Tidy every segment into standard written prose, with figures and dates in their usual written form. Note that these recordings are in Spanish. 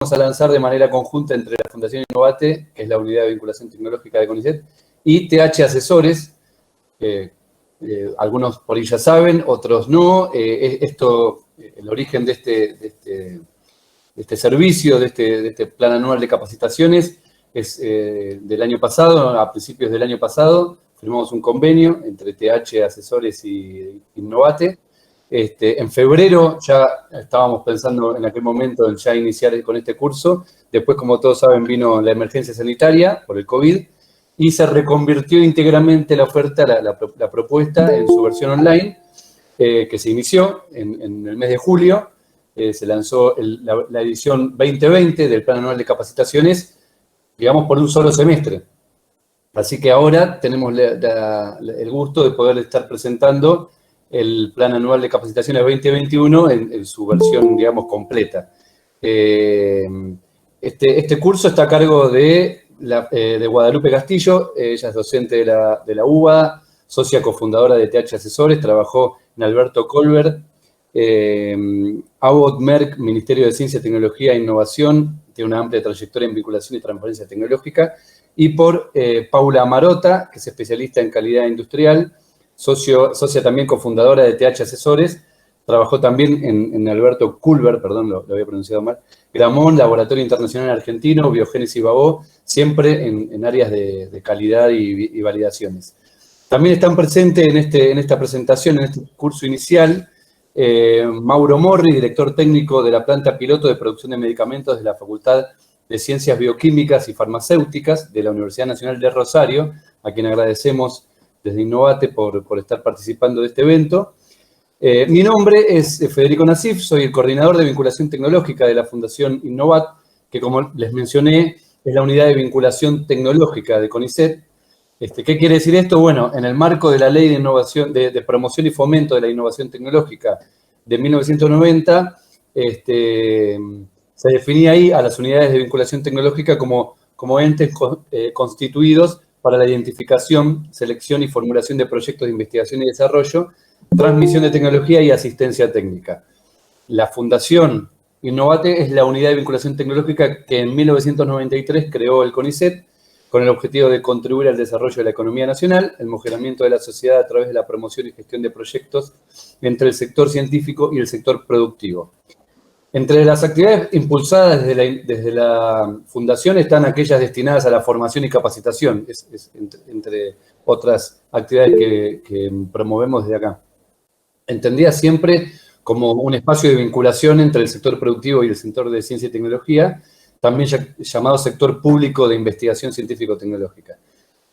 a lanzar de manera conjunta entre la Fundación Innovate, que es la unidad de vinculación tecnológica de CONICET, y TH Asesores, algunos por ahí ya saben, otros no. El origen de este servicio, de este plan anual de capacitaciones, es del año pasado, a principios del año pasado, firmamos un convenio entre TH Asesores y Innovate. En febrero ya estábamos pensando en aquel momento en ya iniciar con este curso. Después, como todos saben, vino la emergencia sanitaria por el COVID y se reconvirtió íntegramente la oferta, la propuesta en su versión online, que se inició en el mes de julio. Se lanzó la edición 2020 del Plan Anual de Capacitaciones, digamos, por un solo semestre. Así que ahora tenemos el gusto de poder estar presentando el Plan Anual de Capacitaciones 2021 en su versión, digamos, completa. Este curso está a cargo de Guadalupe Castillo. Ella es docente de la UBA, socia cofundadora de TH Asesores, trabajó en Alberto Colbert, Abbott Merck, Ministerio de Ciencia, Tecnología e Innovación, tiene una amplia trayectoria en vinculación y transparencia tecnológica, y por Paula Marota, que es especialista en calidad industrial, socia también cofundadora de TH Asesores, trabajó también en Alberto Culver, perdón, lo había pronunciado mal, Gramón, Laboratorio Internacional Argentino, Biogénesis Babó, siempre en áreas de calidad y validaciones. También están presentes en esta presentación, en este curso inicial, Mauro Morri, director técnico de la planta piloto de producción de medicamentos de la Facultad de Ciencias Bioquímicas y Farmacéuticas de la Universidad Nacional de Rosario, a quien agradecemos desde Innovate por estar participando de este evento. Mi nombre es Federico Nasif, soy el coordinador de vinculación tecnológica de la Fundación Innovat, que como les mencioné, es la unidad de vinculación tecnológica de CONICET. ¿Qué quiere decir esto? Bueno, en el marco de la Ley de Innovación, de Promoción y Fomento de la Innovación Tecnológica de 1990, se definía ahí a las unidades de vinculación tecnológica como entes constituidos para la identificación, selección y formulación de proyectos de investigación y desarrollo, transmisión de tecnología y asistencia técnica. La Fundación Innovate es la unidad de vinculación tecnológica que en 1993 creó el CONICET con el objetivo de contribuir al desarrollo de la economía nacional, el mejoramiento de la sociedad a través de la promoción y gestión de proyectos entre el sector científico y el sector productivo. Entre las actividades impulsadas desde la Fundación están aquellas destinadas a la formación y capacitación, entre otras actividades que promovemos desde acá. Entendida siempre como un espacio de vinculación entre el sector productivo y el sector de ciencia y tecnología, también llamado sector público de investigación científico-tecnológica.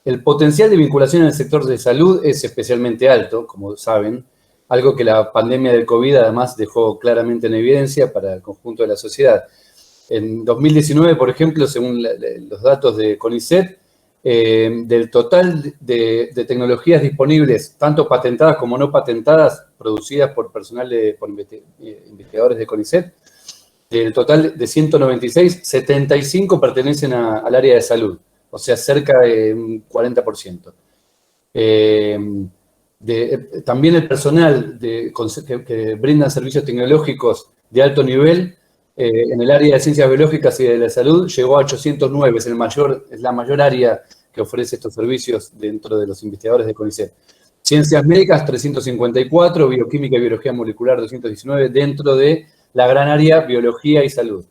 El potencial de vinculación en el sector de salud es especialmente alto, como saben, algo que la pandemia del COVID además dejó claramente en evidencia para el conjunto de la sociedad. En 2019, por ejemplo, según los datos de CONICET, del total de tecnologías disponibles, tanto patentadas como no patentadas, producidas por personal por investigadores de CONICET, del total de 196, 75 pertenecen al área de salud, o sea, cerca de un 40%. También el personal que brinda servicios tecnológicos de alto nivel en el área de ciencias biológicas y de la salud llegó a 809, es la mayor área que ofrece estos servicios dentro de los investigadores de CONICET. Ciencias médicas, 354, bioquímica y biología molecular, 219, dentro de la gran área biología y salud.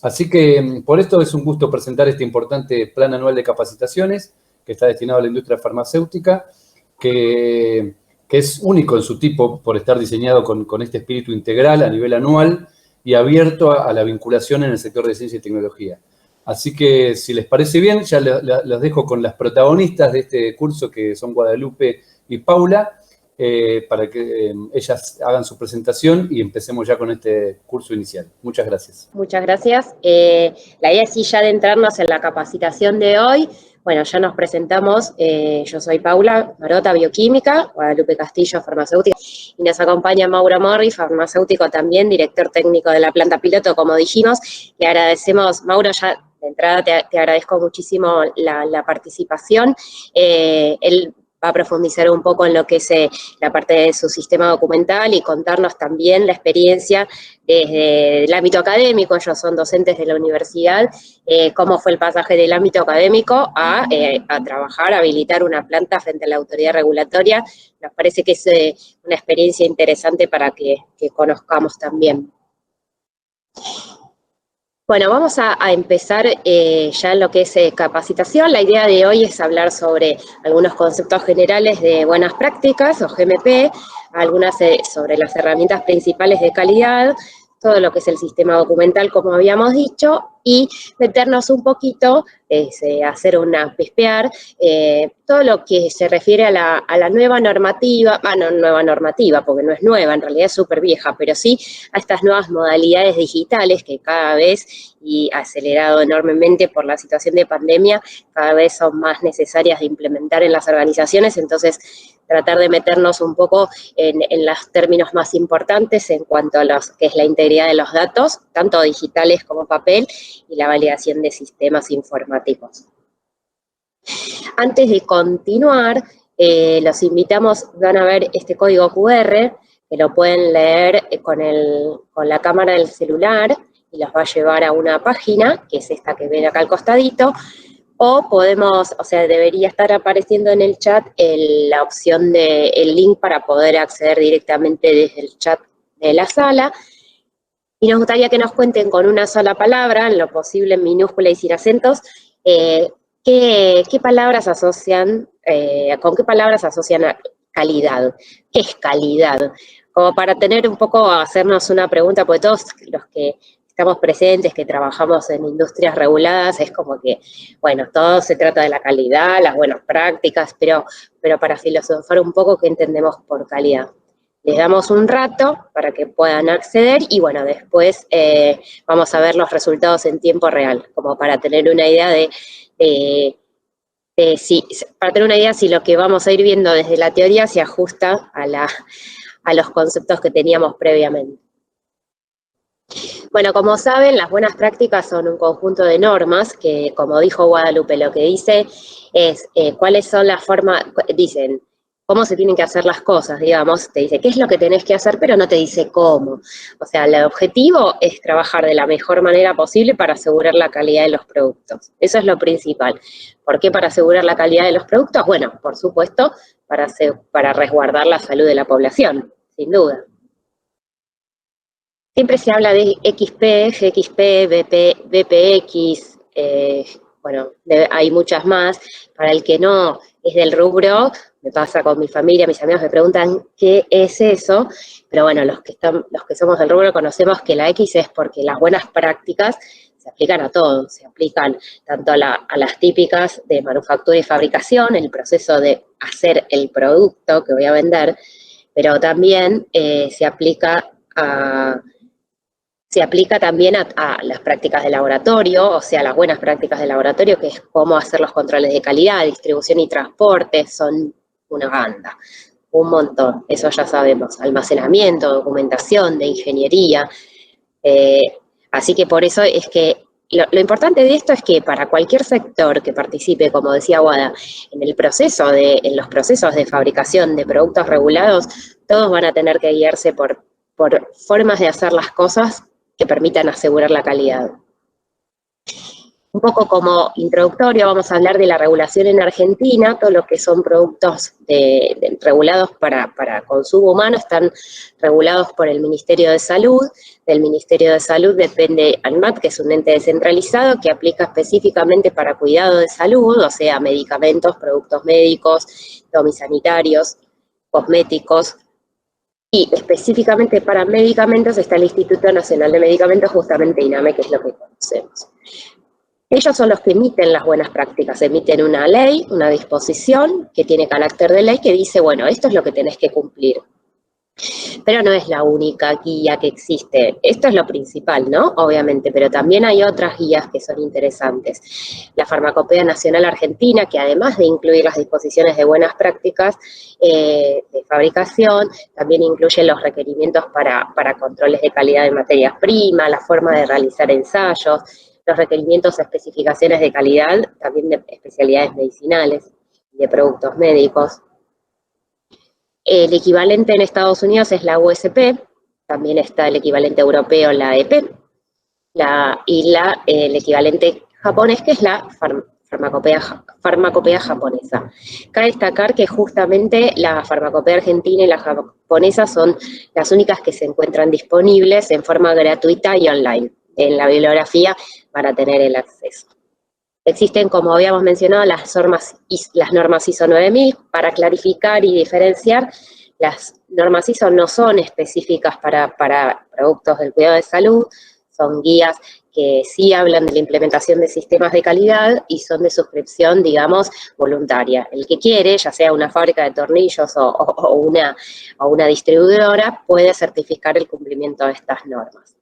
Así que por esto es un gusto presentar este importante plan anual de capacitaciones que está destinado a la industria farmacéutica, que es único en su tipo por estar diseñado con este espíritu integral a nivel anual y abierto a la vinculación en el sector de ciencia y tecnología. Así que, si les parece bien, ya los dejo con las protagonistas de este curso, que son Guadalupe y Paula, para que ellas hagan su presentación y empecemos ya con este curso inicial. Muchas gracias. Muchas gracias. La idea es sí ya adentrarnos en la capacitación de hoy. Bueno, ya nos presentamos. Yo soy Paula Marota, bioquímica, Guadalupe Castillo, farmacéutica, y nos acompaña Mauro Morri, farmacéutico también, director técnico de la planta piloto, como dijimos. Le agradecemos, Mauro, ya de entrada te agradezco muchísimo la participación. va a profundizar un poco en lo que es la parte de su sistema documental y contarnos también la experiencia desde el ámbito académico. Ellos son docentes de la universidad, cómo fue el pasaje del ámbito académico a trabajar, a habilitar una planta frente a la autoridad regulatoria. Nos parece que es una experiencia interesante para que conozcamos también. Bueno, vamos a empezar ya en lo que es capacitación. La idea de hoy es hablar sobre algunos conceptos generales de buenas prácticas, o GMP, algunas sobre las herramientas principales de calidad, todo lo que es el sistema documental, como habíamos dicho, y meternos un poquito, hacer una pispear, todo lo que se refiere a la nueva normativa, no nueva normativa, porque no es nueva, en realidad es súper vieja, pero sí a estas nuevas modalidades digitales que cada vez, y acelerado enormemente por la situación de pandemia, cada vez son más necesarias de implementar en las organizaciones. Entonces tratar de meternos un poco en los términos más importantes en cuanto a que es la integridad de los datos, tanto digitales como papel, y la validación de sistemas informáticos. Antes de continuar, los invitamos, van a ver este código QR, que lo pueden leer con la cámara del celular, y los va a llevar a una página, que es esta que ven acá al costadito, o podemos, o sea, debería estar apareciendo en el chat la opción el link para poder acceder directamente desde el chat de la sala. Y nos gustaría que nos cuenten con una sola palabra, en lo posible en minúscula y sin acentos, qué palabras asocian, con qué palabras asocian a calidad. ¿Qué es calidad? Como para tener un poco, hacernos una pregunta, porque todos los que estamos presentes, que trabajamos en industrias reguladas, es como que, bueno, todo se trata de la calidad, las buenas prácticas, pero para filosofar un poco, ¿qué entendemos por calidad? Les damos un rato para que puedan acceder y bueno, después vamos a ver los resultados en tiempo real, como para tener una idea para tener una idea si lo que vamos a ir viendo desde la teoría se ajusta a los conceptos que teníamos previamente. Bueno, como saben, las buenas prácticas son un conjunto de normas que, como dijo Guadalupe, lo que dice es cuáles son las formas, dicen cómo se tienen que hacer las cosas, digamos, te dice qué es lo que tenés que hacer, pero no te dice cómo. O sea, el objetivo es trabajar de la mejor manera posible para asegurar la calidad de los productos. Eso es lo principal. ¿Por qué para asegurar la calidad de los productos? Bueno, por supuesto, para resguardar la salud de la población, sin duda. Siempre se habla de XP, GXP, BPX, bueno, hay muchas más. Para el que no es del rubro, me pasa con mi familia, mis amigos me preguntan qué es eso, pero bueno, los que somos del rubro conocemos que la X es porque las buenas prácticas se aplican a todo, se aplican tanto a las típicas de manufactura y fabricación, el proceso de hacer el producto que voy a vender, pero también se aplica también a las prácticas de laboratorio, o sea, las buenas prácticas de laboratorio, que es cómo hacer los controles de calidad, distribución y transporte, son una banda, un montón, eso ya sabemos, almacenamiento, documentación, de ingeniería, así que por eso es que lo importante de esto es que para cualquier sector que participe, como decía Guada, en los procesos de fabricación de productos regulados, todos van a tener que guiarse por formas de hacer las cosas que permitan asegurar la calidad. Un poco como introductorio vamos a hablar de la regulación en Argentina. Todo lo que son productos regulados para consumo humano están regulados por el Ministerio de Salud. Del Ministerio de Salud depende ANMAT, que es un ente descentralizado que aplica específicamente para cuidado de salud, o sea, medicamentos, productos médicos, domisanitarios, cosméticos. Y específicamente para medicamentos está el Instituto Nacional de Medicamentos, justamente INAME, que es lo que conocemos. Ellos son los que emiten las buenas prácticas, emiten una ley, una disposición que tiene carácter de ley que dice, bueno, esto es lo que tenés que cumplir. Pero no es la única guía que existe. Esto es lo principal, ¿no? Obviamente, pero también hay otras guías que son interesantes. La Farmacopea Nacional Argentina, que además de incluir las disposiciones de buenas prácticas de fabricación, también incluye los requerimientos para controles de calidad de materias primas, la forma de realizar ensayos, los requerimientos, especificaciones de calidad, también de especialidades medicinales, de productos médicos. El equivalente en Estados Unidos es la USP, también está el equivalente europeo, la EP, el equivalente japonés, que es la farmacopea japonesa. Cabe destacar que justamente la farmacopea argentina y la japonesa son las únicas que se encuentran disponibles en forma gratuita y online. En la bibliografía para tener el acceso. Existen, como habíamos mencionado, las normas ISO 9000. Para clarificar y diferenciar, las normas ISO no son específicas para productos del cuidado de salud, son guías que sí hablan de la implementación de sistemas de calidad y son de suscripción, digamos, voluntaria. El que quiere, ya sea una fábrica de tornillos o una distribuidora, puede certificar el cumplimiento de estas normas.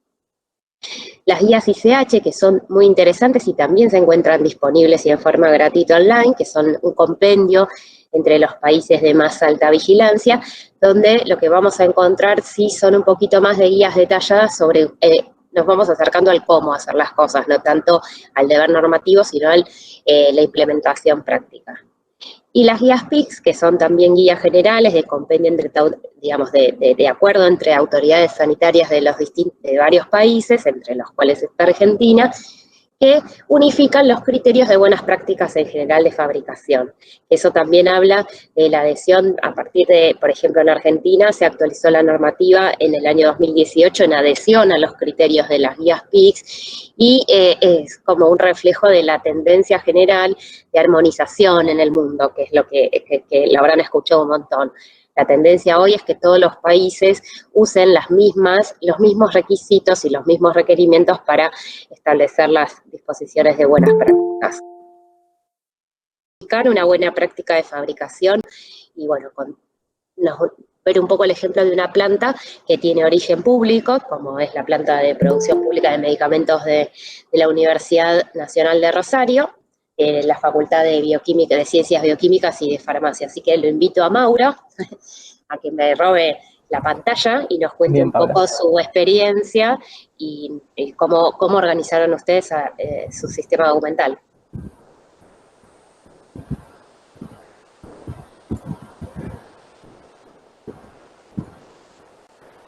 Las guías ICH, que son muy interesantes y también se encuentran disponibles y en forma gratuita online, que son un compendio entre los países de más alta vigilancia, donde lo que vamos a encontrar sí son un poquito más de guías detalladas sobre, nos vamos acercando al cómo hacer las cosas, no tanto al deber normativo, sino a la implementación práctica. Y las guías PICS, que son también guías generales de compendio entre, digamos, de acuerdo entre autoridades sanitarias de varios países, entre los cuales está Argentina, que unifican los criterios de buenas prácticas en general de fabricación. Eso también habla de la adhesión a partir de, por ejemplo, en Argentina se actualizó la normativa en el año 2018 en adhesión a los criterios de las guías PICS y es como un reflejo de la tendencia general de armonización en el mundo, que es lo que lo habrán escuchado un montón. La tendencia hoy es que todos los países usen los mismos requisitos y los mismos requerimientos para establecer las disposiciones de buenas prácticas. Una buena práctica de fabricación y bueno, ver un poco el ejemplo de una planta que tiene origen público, como es la planta de producción pública de medicamentos de la Universidad Nacional de Rosario, la Facultad de Bioquímica, de Ciencias Bioquímicas y de Farmacia. Así que lo invito a Mauro a que me robe la pantalla y nos cuente un poco su experiencia y cómo organizaron ustedes su sistema documental.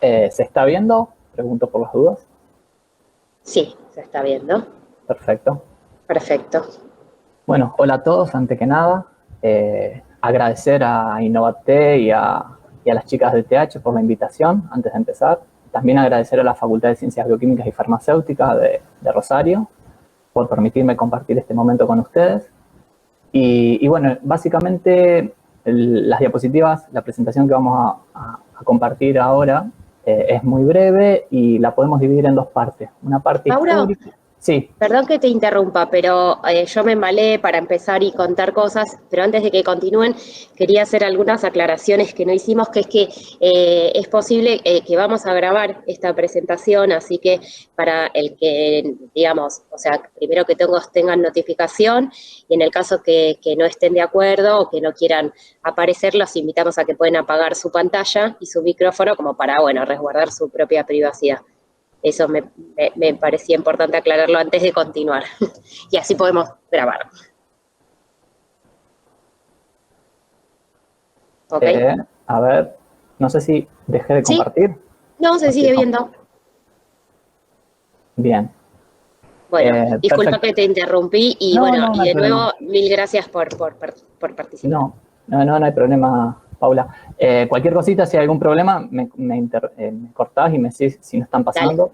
¿Se está viendo? Pregunto por las dudas. Sí, se está viendo. Perfecto. Perfecto. Bueno, hola a todos, antes que nada. Agradecer a Innovate y a las chicas de TH por la invitación, antes de empezar. También agradecer a la Facultad de Ciencias Bioquímicas y Farmacéuticas de Rosario por permitirme compartir este momento con ustedes. Y bueno, básicamente las diapositivas, la presentación que vamos a compartir ahora es muy breve y la podemos dividir en dos partes. Una parte histórica. Sí. Perdón que te interrumpa, pero yo me embalé para empezar y contar cosas, pero antes de que continúen, quería hacer algunas aclaraciones que no hicimos, que es que es posible que vamos a grabar esta presentación, así que para el que, digamos, o sea, primero que todos tengan notificación, y en el caso que no estén de acuerdo o que no quieran aparecer, los invitamos a que pueden apagar su pantalla y su micrófono como para, bueno, resguardar su propia privacidad. Eso me parecía importante aclararlo antes de continuar. Y así podemos grabar. ¿Ok? A ver, no sé si dejé de compartir. ¿Sí? No, se sigue viendo. Bien. Bueno, disculpa que te interrumpí y no, bueno, no, y de nuevo, mil gracias por participar. No hay problema, Paula. Cualquier cosita, si hay algún problema, me cortás y me decís si no están pasando.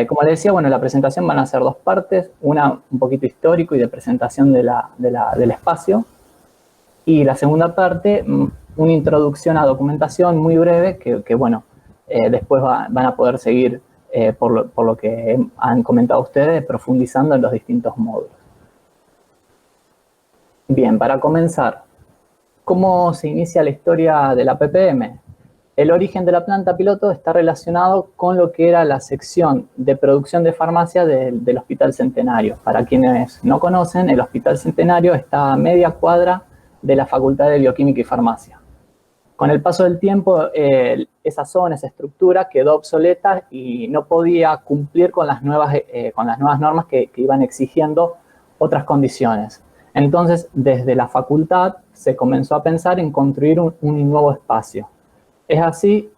Como les decía, bueno, la presentación van a ser dos partes, una un poquito histórico y de presentación del espacio, y la segunda parte, una introducción a documentación muy breve que bueno, después van a poder seguir por lo que han comentado ustedes, profundizando en los distintos módulos. Bien, para comenzar, ¿cómo se inicia la historia de la PPM? El origen de la planta piloto está relacionado con lo que era la sección de producción de farmacia del Hospital Centenario. Para quienes no conocen, el Hospital Centenario está a media cuadra de la Facultad de Bioquímica y Farmacia. Con el paso del tiempo, esa zona, esa estructura quedó obsoleta y no podía cumplir con las nuevas normas que iban exigiendo otras condiciones. Entonces, desde la facultad se comenzó a pensar en construir un nuevo espacio. Es así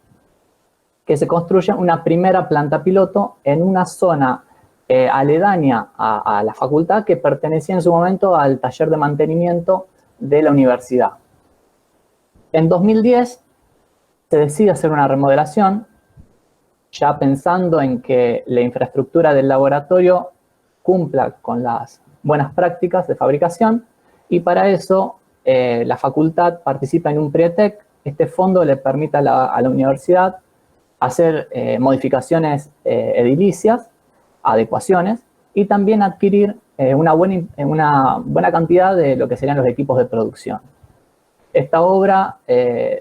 que se construye una primera planta piloto en una zona aledaña a la facultad que pertenecía en su momento al taller de mantenimiento de la universidad. En 2010 se decide hacer una remodelación, ya pensando en que la infraestructura del laboratorio cumpla con las buenas prácticas de fabricación, y para eso la facultad participa en un PRIETEC. Este fondo le permite a la universidad hacer modificaciones edilicias, adecuaciones, y también adquirir una buena cantidad de lo que serían los equipos de producción. Esta obra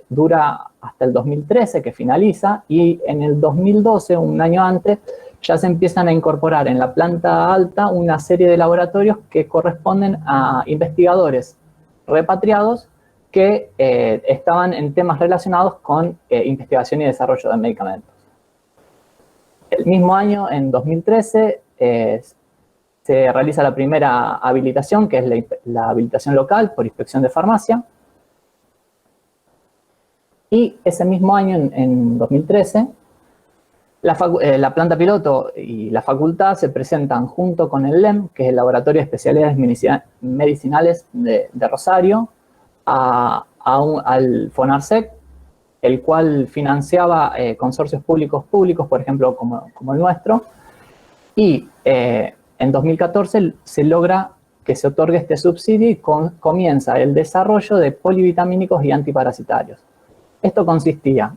dura hasta el 2013, que finaliza, y en el 2012, un año antes, ya se empiezan a incorporar en la planta alta una serie de laboratorios que corresponden a investigadores repatriados que estaban en temas relacionados con investigación y desarrollo de medicamentos. El mismo año, en 2013, se realiza la primera habilitación, que es la habilitación local por inspección de farmacia. Y ese mismo año, en 2013, la planta piloto y la facultad se presentan junto con el LEM, que es el Laboratorio de Especialidades Medicinales de Rosario, al FONARSEC, el cual financiaba consorcios públicos, por ejemplo, como el nuestro. Y en 2014 se logra que se otorgue este subsidio y comienza el desarrollo de polivitamínicos y antiparasitarios. Esto consistía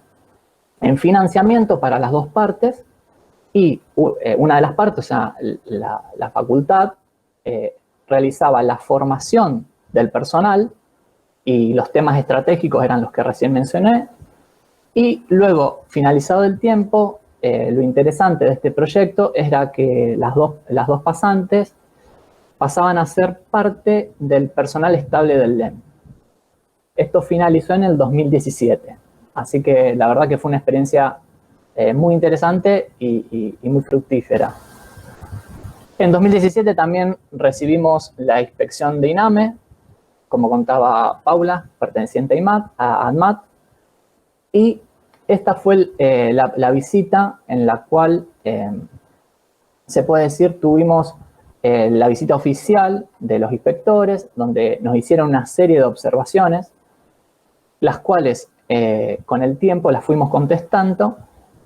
en financiamiento para las dos partes, y una de las partes, o sea, la facultad, realizaba la formación del personal, y los temas estratégicos eran los que recién mencioné, y luego, finalizado el tiempo, lo interesante de este proyecto era que las dos pasantes pasaban a ser parte del personal estable del LEM. Esto finalizó en el 2017, así que la verdad que fue una experiencia muy interesante y muy fructífera. En 2017 también recibimos la inspección de INAME, como contaba Paula, perteneciente a ANMAT, y esta fue la visita en la cual, se puede decir, tuvimos la visita oficial de los inspectores, donde nos hicieron una serie de observaciones, las cuales con el tiempo las fuimos contestando,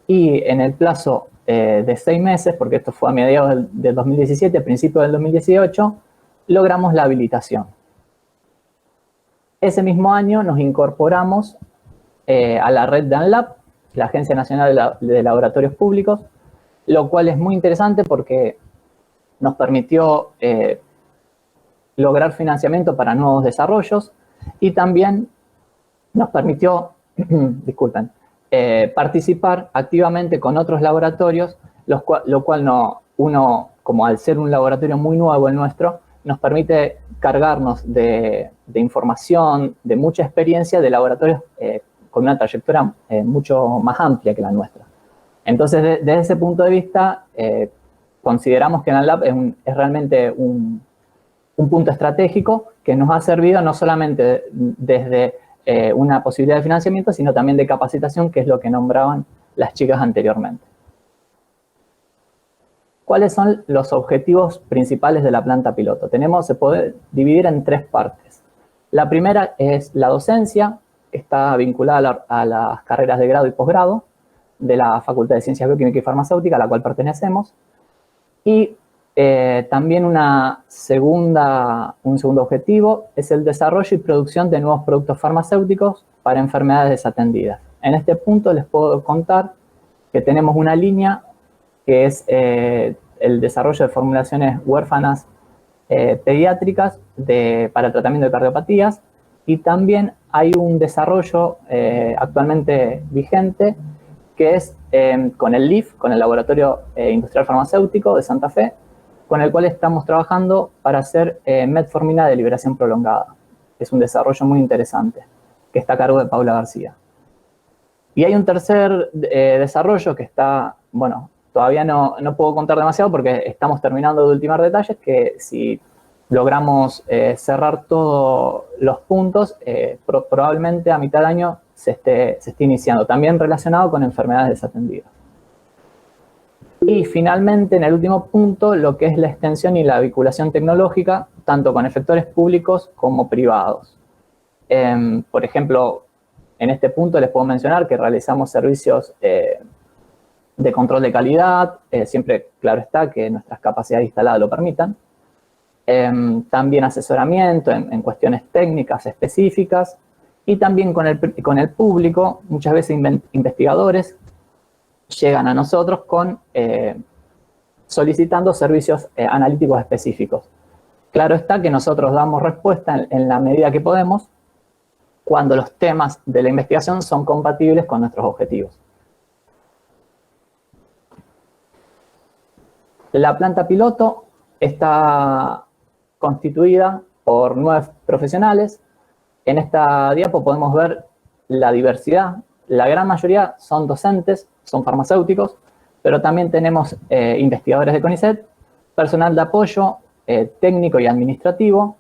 y en el plazo de 6 meses, porque esto fue a mediados del 2017, principios del 2018, logramos la habilitación. Ese mismo año nos incorporamos a la red de ANLAB, la Agencia Nacional de Laboratorios Públicos, lo cual es muy interesante porque nos permitió lograr financiamiento para nuevos desarrollos, y también nos permitió, disculpen, participar activamente con otros laboratorios, lo cual uno, como al ser un laboratorio muy nuevo el nuestro, nos permite cargarnos de información, de mucha experiencia de laboratorios con una trayectoria mucho más amplia que la nuestra. Entonces, desde ese punto de vista, consideramos que ANLAB es realmente un punto estratégico que nos ha servido no solamente desde una posibilidad de financiamiento, sino también de capacitación, que es lo que nombraban las chicas anteriormente. ¿Cuáles son los objetivos principales de la planta piloto? Se puede dividir en 3 partes. La primera es la docencia, que está vinculada a las carreras de grado y posgrado de la Facultad de Ciencias Bioquímicas y Farmacéuticas, a la cual pertenecemos. Y también un segundo objetivo es el desarrollo y producción de nuevos productos farmacéuticos para enfermedades desatendidas. En este punto les puedo contar que tenemos una línea que es el desarrollo de formulaciones huérfanas pediátricas para el tratamiento de cardiopatías, y también hay un desarrollo actualmente vigente que es con el LIF, con el Laboratorio Industrial Farmacéutico de Santa Fe, con el cual estamos trabajando para hacer metformina de liberación prolongada. Es un desarrollo muy interesante, que está a cargo de Paula García. Y hay un tercer desarrollo que está, bueno, todavía no puedo contar demasiado porque estamos terminando de ultimar detalles, que si logramos cerrar todos los puntos, probablemente a mitad de año se esté iniciando, también relacionado con enfermedades desatendidas. Y finalmente, en el último punto, lo que es la extensión y la vinculación tecnológica, tanto con efectores públicos como privados. Por ejemplo, en este punto les puedo mencionar que realizamos servicios de control de calidad, siempre claro está que nuestras capacidades instaladas lo permitan. También asesoramiento en cuestiones técnicas específicas y también con el público, muchas veces investigadores llegan a nosotros solicitando servicios analíticos específicos. Claro está que nosotros damos respuesta en la medida que podemos cuando los temas de la investigación son compatibles con nuestros objetivos. La planta piloto está constituida por 9 profesionales. En esta diapo podemos ver la diversidad. La gran mayoría son docentes, son farmacéuticos, pero también tenemos investigadores de CONICET, personal de apoyo, técnico y administrativo,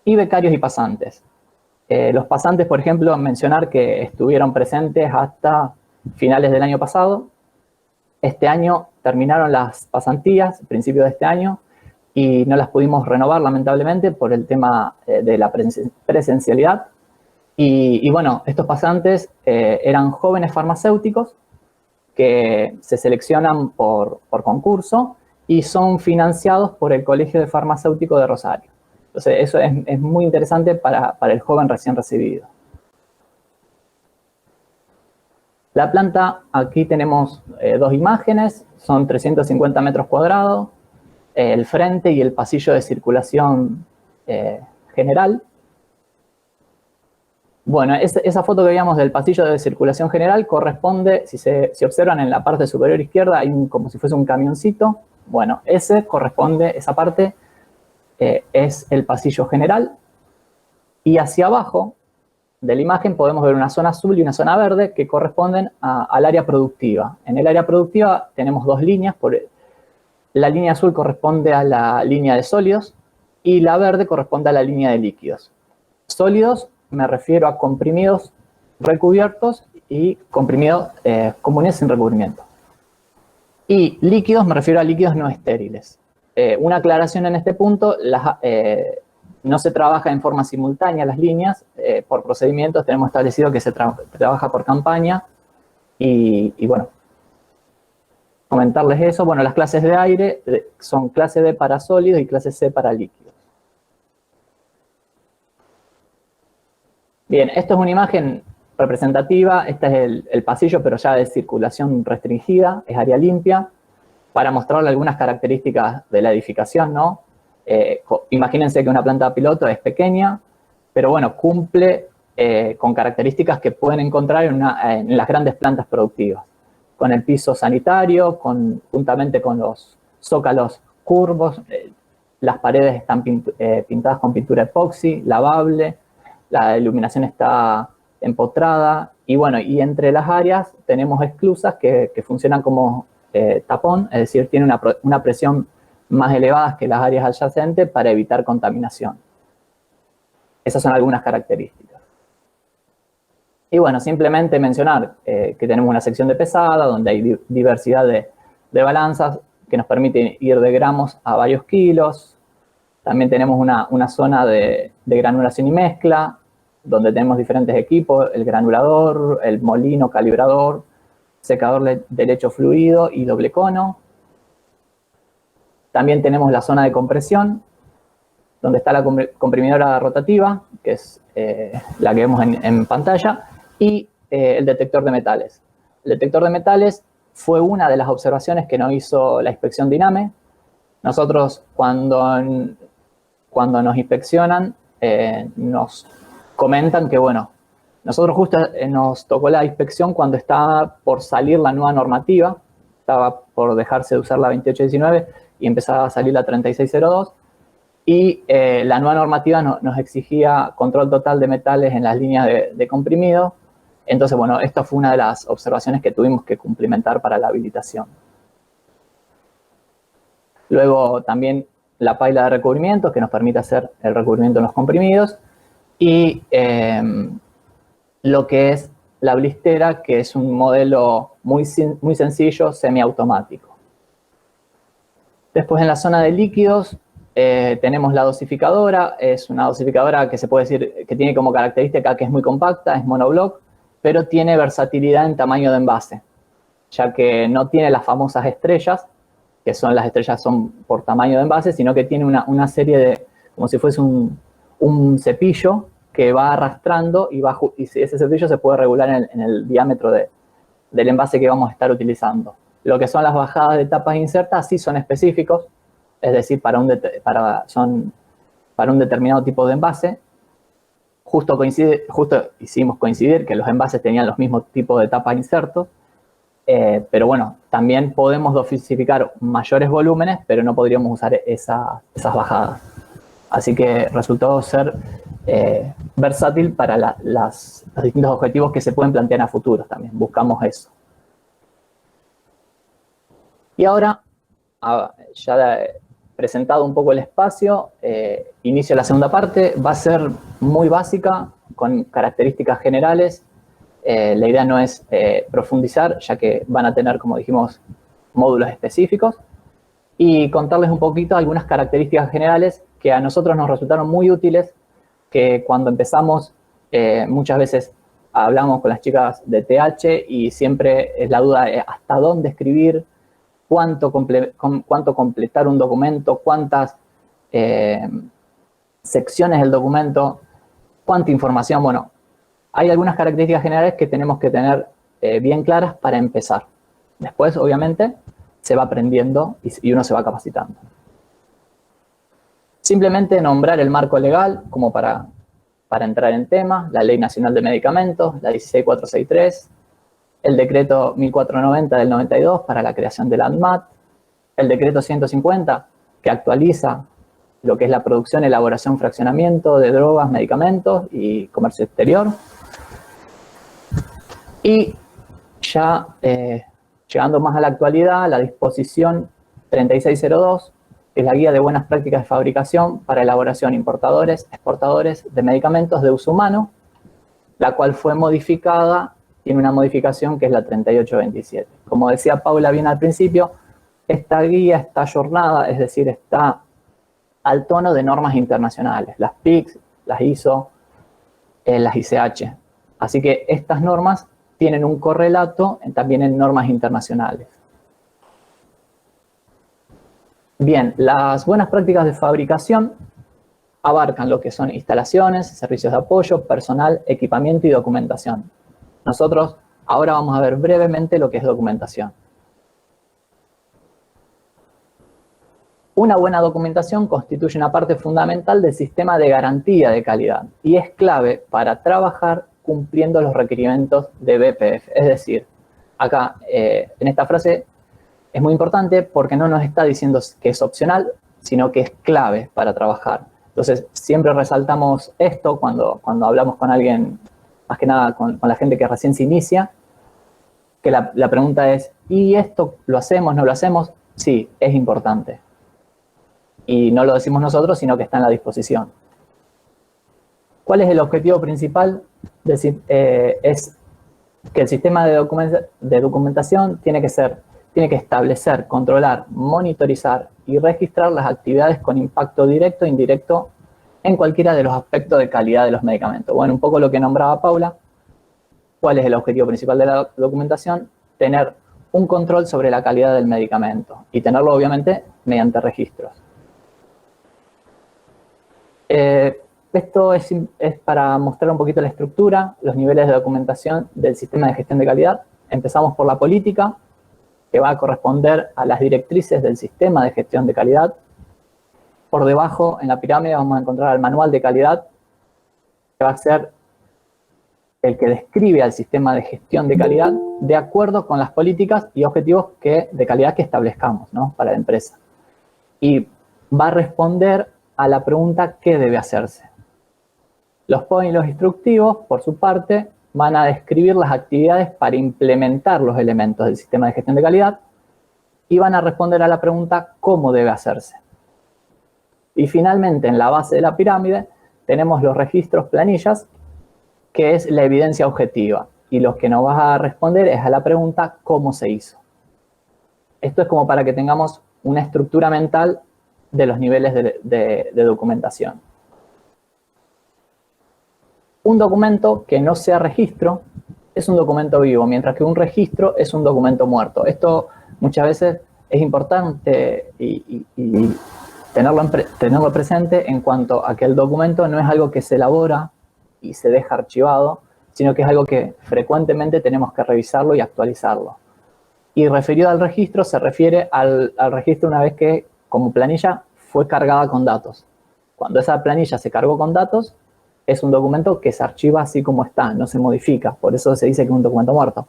y becarios y pasantes. Los pasantes, por ejemplo, mencionar que estuvieron presentes hasta finales del año pasado. Este año terminaron las pasantías, principios de este año, y no las pudimos renovar, lamentablemente, por el tema de la presencialidad. Y bueno, estos pasantes eran jóvenes farmacéuticos que se seleccionan por concurso y son financiados por el Colegio de Farmacéutico de Rosario. Entonces, eso es muy interesante para el joven recién recibido. La planta, aquí tenemos 2 imágenes, son 350 metros cuadrados, el frente y el pasillo de circulación general. Bueno, esa foto que veíamos del pasillo de circulación general corresponde, si observan en la parte superior izquierda, hay como si fuese un camioncito. Bueno, esa parte es el pasillo general. Y hacia abajo de la imagen podemos ver una zona azul y una zona verde que corresponden al área productiva. En el área productiva tenemos 2 líneas. La línea azul corresponde a la línea de sólidos y la verde corresponde a la línea de líquidos. Sólidos me refiero a comprimidos recubiertos y comprimidos comunes sin recubrimiento. Y líquidos me refiero a líquidos no estériles. Una aclaración en este punto, no se trabaja en forma simultánea las líneas, por procedimientos tenemos establecido que se trabaja por campaña y bueno, comentarles eso. Bueno, las clases de aire son clase D para sólidos y clase C para líquidos. Bien, esto es una imagen representativa, este es el pasillo, pero ya de circulación restringida, es área limpia, para mostrarle algunas características de la edificación, ¿no? Imagínense que una planta piloto es pequeña, pero bueno, cumple con características que pueden encontrar en las grandes plantas productivas. Con el piso sanitario, juntamente con los zócalos curvos, las paredes están pintadas con pintura epoxi, lavable, la iluminación está empotrada, y bueno, y entre las áreas tenemos esclusas que funcionan como tapón, es decir, tienen una presión más elevada que las áreas adyacentes para evitar contaminación. Esas son algunas características. Y bueno, simplemente mencionar que tenemos una sección de pesada, donde hay diversidad de balanzas que nos permiten ir de gramos a varios kilos. También tenemos una zona de granulación y mezcla, donde tenemos diferentes equipos, el granulador, el molino calibrador, secador de lecho fluido y doble cono. También tenemos la zona de compresión, donde está la comprimidora rotativa, que es la que vemos en pantalla, y el detector de metales. El detector de metales fue una de las observaciones que nos hizo la inspección de INAME. Nosotros, cuando nos inspeccionan, nos comentan que, bueno, nosotros justo nos tocó la inspección cuando estaba por salir la nueva normativa, estaba por dejarse de usar la 2819 y empezaba a salir la 3602, y la nueva normativa nos exigía control total de metales en las líneas de comprimido. Entonces, bueno, esto fue una de las observaciones que tuvimos que cumplimentar para la habilitación. Luego también la paila de recubrimiento que nos permite hacer el recubrimiento en los comprimidos y lo que es la blistera, que es un modelo muy sencillo, semiautomático. Después en la zona de líquidos tenemos la dosificadora. Es una dosificadora que se puede decir que tiene como característica que es muy compacta, es monobloc, pero tiene versatilidad en tamaño de envase, ya que no tiene las famosas estrellas, que son las estrellas son por tamaño de envase, sino que tiene una serie de, como si fuese un cepillo que va arrastrando y ese cepillo se puede regular en el diámetro del envase que vamos a estar utilizando. Lo que son las bajadas de tapas insertas sí son específicos, es decir, son para un determinado tipo de envase. Justo hicimos coincidir que los envases tenían los mismos tipos de tapas insertos, pero bueno, también podemos dosificar mayores volúmenes, pero no podríamos usar esas bajadas. Así que resultó ser versátil para los distintos objetivos que se pueden plantear a futuros también. Buscamos eso. Y ahora, ya presentado un poco el espacio, inicio la segunda parte. Va a ser muy básica, con características generales. La idea no es profundizar, ya que van a tener, como dijimos, módulos específicos. Y contarles un poquito algunas características generales que a nosotros nos resultaron muy útiles, que cuando empezamos muchas veces hablamos con las chicas de TH y siempre es la duda de hasta dónde escribir, cuánto completar un documento, cuántas secciones del documento, cuánta información. Bueno, hay algunas características generales que tenemos que tener bien claras para empezar. Después, obviamente, se va aprendiendo y uno se va capacitando. Simplemente nombrar el marco legal como para entrar en tema: la Ley Nacional de Medicamentos, la 16463, el decreto 1490 del 92 para la creación de la ANMAT, el decreto 150 que actualiza lo que es la producción, elaboración, fraccionamiento de drogas, medicamentos y comercio exterior. Y ya llegando más a la actualidad, la disposición 3602, que es la guía de buenas prácticas de fabricación para elaboración, importadores, exportadores de medicamentos de uso humano, la cual fue modificada, tiene una modificación que es la 3827. Como decía Paula bien al principio, esta guía está ayornada, es decir, está al tono de normas internacionales, las PICS, las ISO, las ICH. Así que estas normas tienen un correlato también en normas internacionales. Bien, las buenas prácticas de fabricación abarcan lo que son instalaciones, servicios de apoyo, personal, equipamiento y documentación. Nosotros ahora vamos a ver brevemente lo que es documentación. Una buena documentación constituye una parte fundamental del sistema de garantía de calidad y es clave para trabajar cumpliendo los requerimientos de BPF. Es decir, acá en esta frase es muy importante porque no nos está diciendo que es opcional, sino que es clave para trabajar. Entonces, siempre resaltamos esto cuando hablamos con alguien, más que nada con la gente que recién se inicia, que la pregunta es, ¿y esto lo hacemos, no lo hacemos? Sí, es importante. Y no lo decimos nosotros, sino que está en la disposición. ¿Cuál es el objetivo principal? Es que el sistema de documentación tiene que establecer, controlar, monitorizar y registrar las actividades con impacto directo e indirecto en cualquiera de los aspectos de calidad de los medicamentos. Bueno, un poco lo que nombraba Paula. ¿Cuál es el objetivo principal de la documentación? Tener un control sobre la calidad del medicamento y tenerlo, obviamente, mediante registros. Esto es para mostrar un poquito la estructura, los niveles de documentación del sistema de gestión de calidad. Empezamos por la política, que va a corresponder a las directrices del sistema de gestión de calidad. Por debajo, en la pirámide, vamos a encontrar el manual de calidad, que va a ser el que describe al sistema de gestión de calidad de acuerdo con las políticas y objetivos de calidad que establezcamos, ¿no?, para la empresa. Y va a responder a la pregunta ¿qué debe hacerse? Los POI y los instructivos, por su parte, van a describir las actividades para implementar los elementos del sistema de gestión de calidad y van a responder a la pregunta ¿cómo debe hacerse? Y finalmente, en la base de la pirámide, tenemos los registros planillas, que es la evidencia objetiva. Y lo que nos vas a responder es a la pregunta, ¿cómo se hizo? Esto es como para que tengamos una estructura mental de los niveles de documentación. Un documento que no sea registro es un documento vivo, mientras que un registro es un documento muerto. Esto muchas veces es importante y tenerlo presente en cuanto a que el documento no es algo que se elabora y se deja archivado, sino que es algo que frecuentemente tenemos que revisarlo y actualizarlo. Y referido al registro, se refiere al registro una vez que, como planilla, fue cargada con datos. Cuando esa planilla se cargó con datos, es un documento que se archiva así como está, no se modifica. Por eso se dice que es un documento muerto.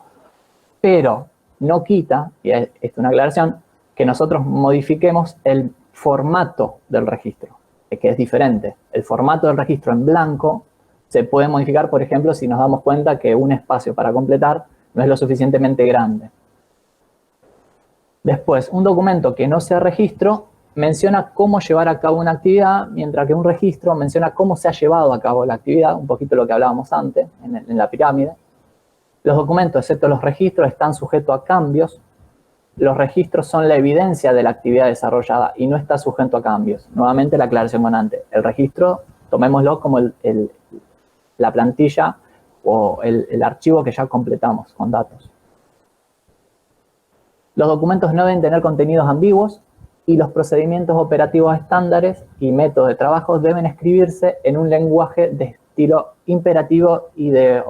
Pero no quita, y es una aclaración, que nosotros modifiquemos el formato del registro, que es diferente. El formato del registro en blanco se puede modificar, por ejemplo, si nos damos cuenta que un espacio para completar no es lo suficientemente grande. Después, un documento que no sea registro menciona cómo llevar a cabo una actividad, mientras que un registro menciona cómo se ha llevado a cabo la actividad, un poquito lo que hablábamos antes en la pirámide. Los documentos, excepto los registros, están sujetos a cambios. Los registros son la evidencia de la actividad desarrollada y no está sujeto a cambios. Nuevamente la aclaración con antes. El registro, tomémoslo como la plantilla o el archivo que ya completamos con datos. Los documentos no deben tener contenidos ambiguos y los procedimientos operativos estándares y métodos de trabajo deben escribirse en un lenguaje de estilo imperativo y de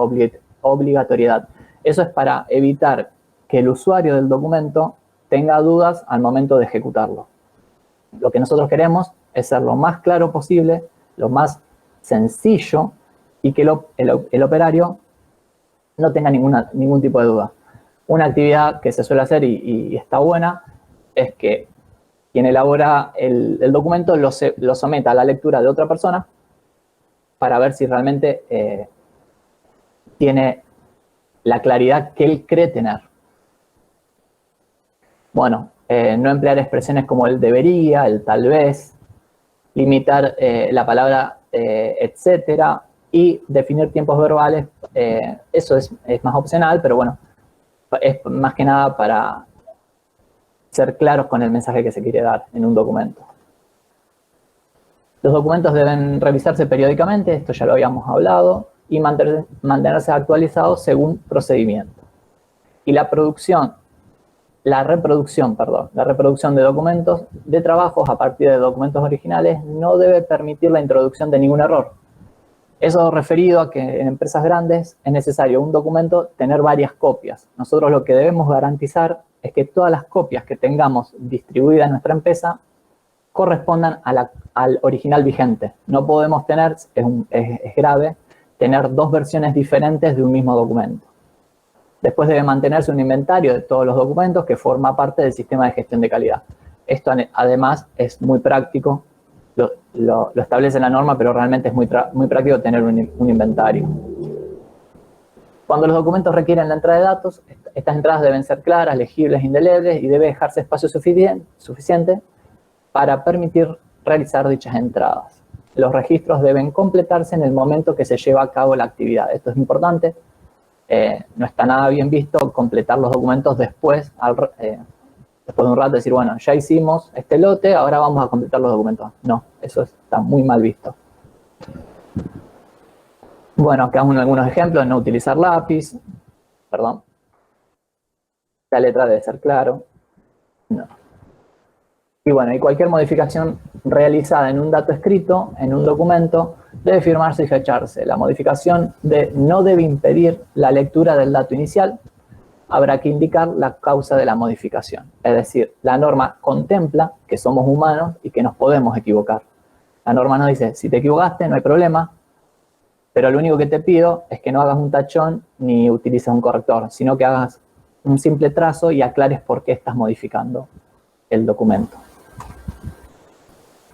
obligatoriedad. Eso es para evitar que el usuario del documento tenga dudas al momento de ejecutarlo. Lo que nosotros queremos es ser lo más claro posible, lo más sencillo y que el operario no tenga ningún tipo de duda. Una actividad que se suele hacer y está buena es que quien elabora el documento lo someta a la lectura de otra persona para ver si realmente tiene la claridad que él cree tener. Bueno, no emplear expresiones como el debería, el tal vez, limitar la palabra etcétera y definir tiempos verbales. Eso es más opcional, pero bueno, es más que nada para ser claros con el mensaje que se quiere dar en un documento. Los documentos deben revisarse periódicamente, esto ya lo habíamos hablado, y mantenerse actualizados según procedimiento. Y la reproducción de documentos de trabajos a partir de documentos originales no debe permitir la introducción de ningún error. Eso referido a que en empresas grandes es necesario un documento tener varias copias. Nosotros lo que debemos garantizar es que todas las copias que tengamos distribuidas en nuestra empresa correspondan al original vigente. No podemos tener, es grave, tener dos versiones diferentes de un mismo documento. Después debe mantenerse un inventario de todos los documentos que forma parte del sistema de gestión de calidad. Esto además es muy práctico, lo establece la norma, pero realmente es muy práctico tener un inventario. Cuando los documentos requieren la entrada de datos, estas entradas deben ser claras, legibles, indelebles y debe dejarse espacio suficiente para permitir realizar dichas entradas. Los registros deben completarse en el momento que se lleva a cabo la actividad. Esto es importante. No está nada bien visto completar los documentos después de un rato, decir, bueno, ya hicimos este lote, ahora vamos a completar los documentos. No, eso está muy mal visto. Bueno, acá algunos ejemplos: no utilizar lápiz, perdón. La letra debe ser claro. No. Y bueno, y cualquier modificación realizada en un dato escrito, en un documento, debe firmarse y fecharse. La modificación no debe impedir la lectura del dato inicial. Habrá que indicar la causa de la modificación. Es decir, la norma contempla que somos humanos y que nos podemos equivocar. La norma nos dice, si te equivocaste, no hay problema, pero lo único que te pido es que no hagas un tachón ni utilices un corrector, sino que hagas un simple trazo y aclares por qué estás modificando el documento.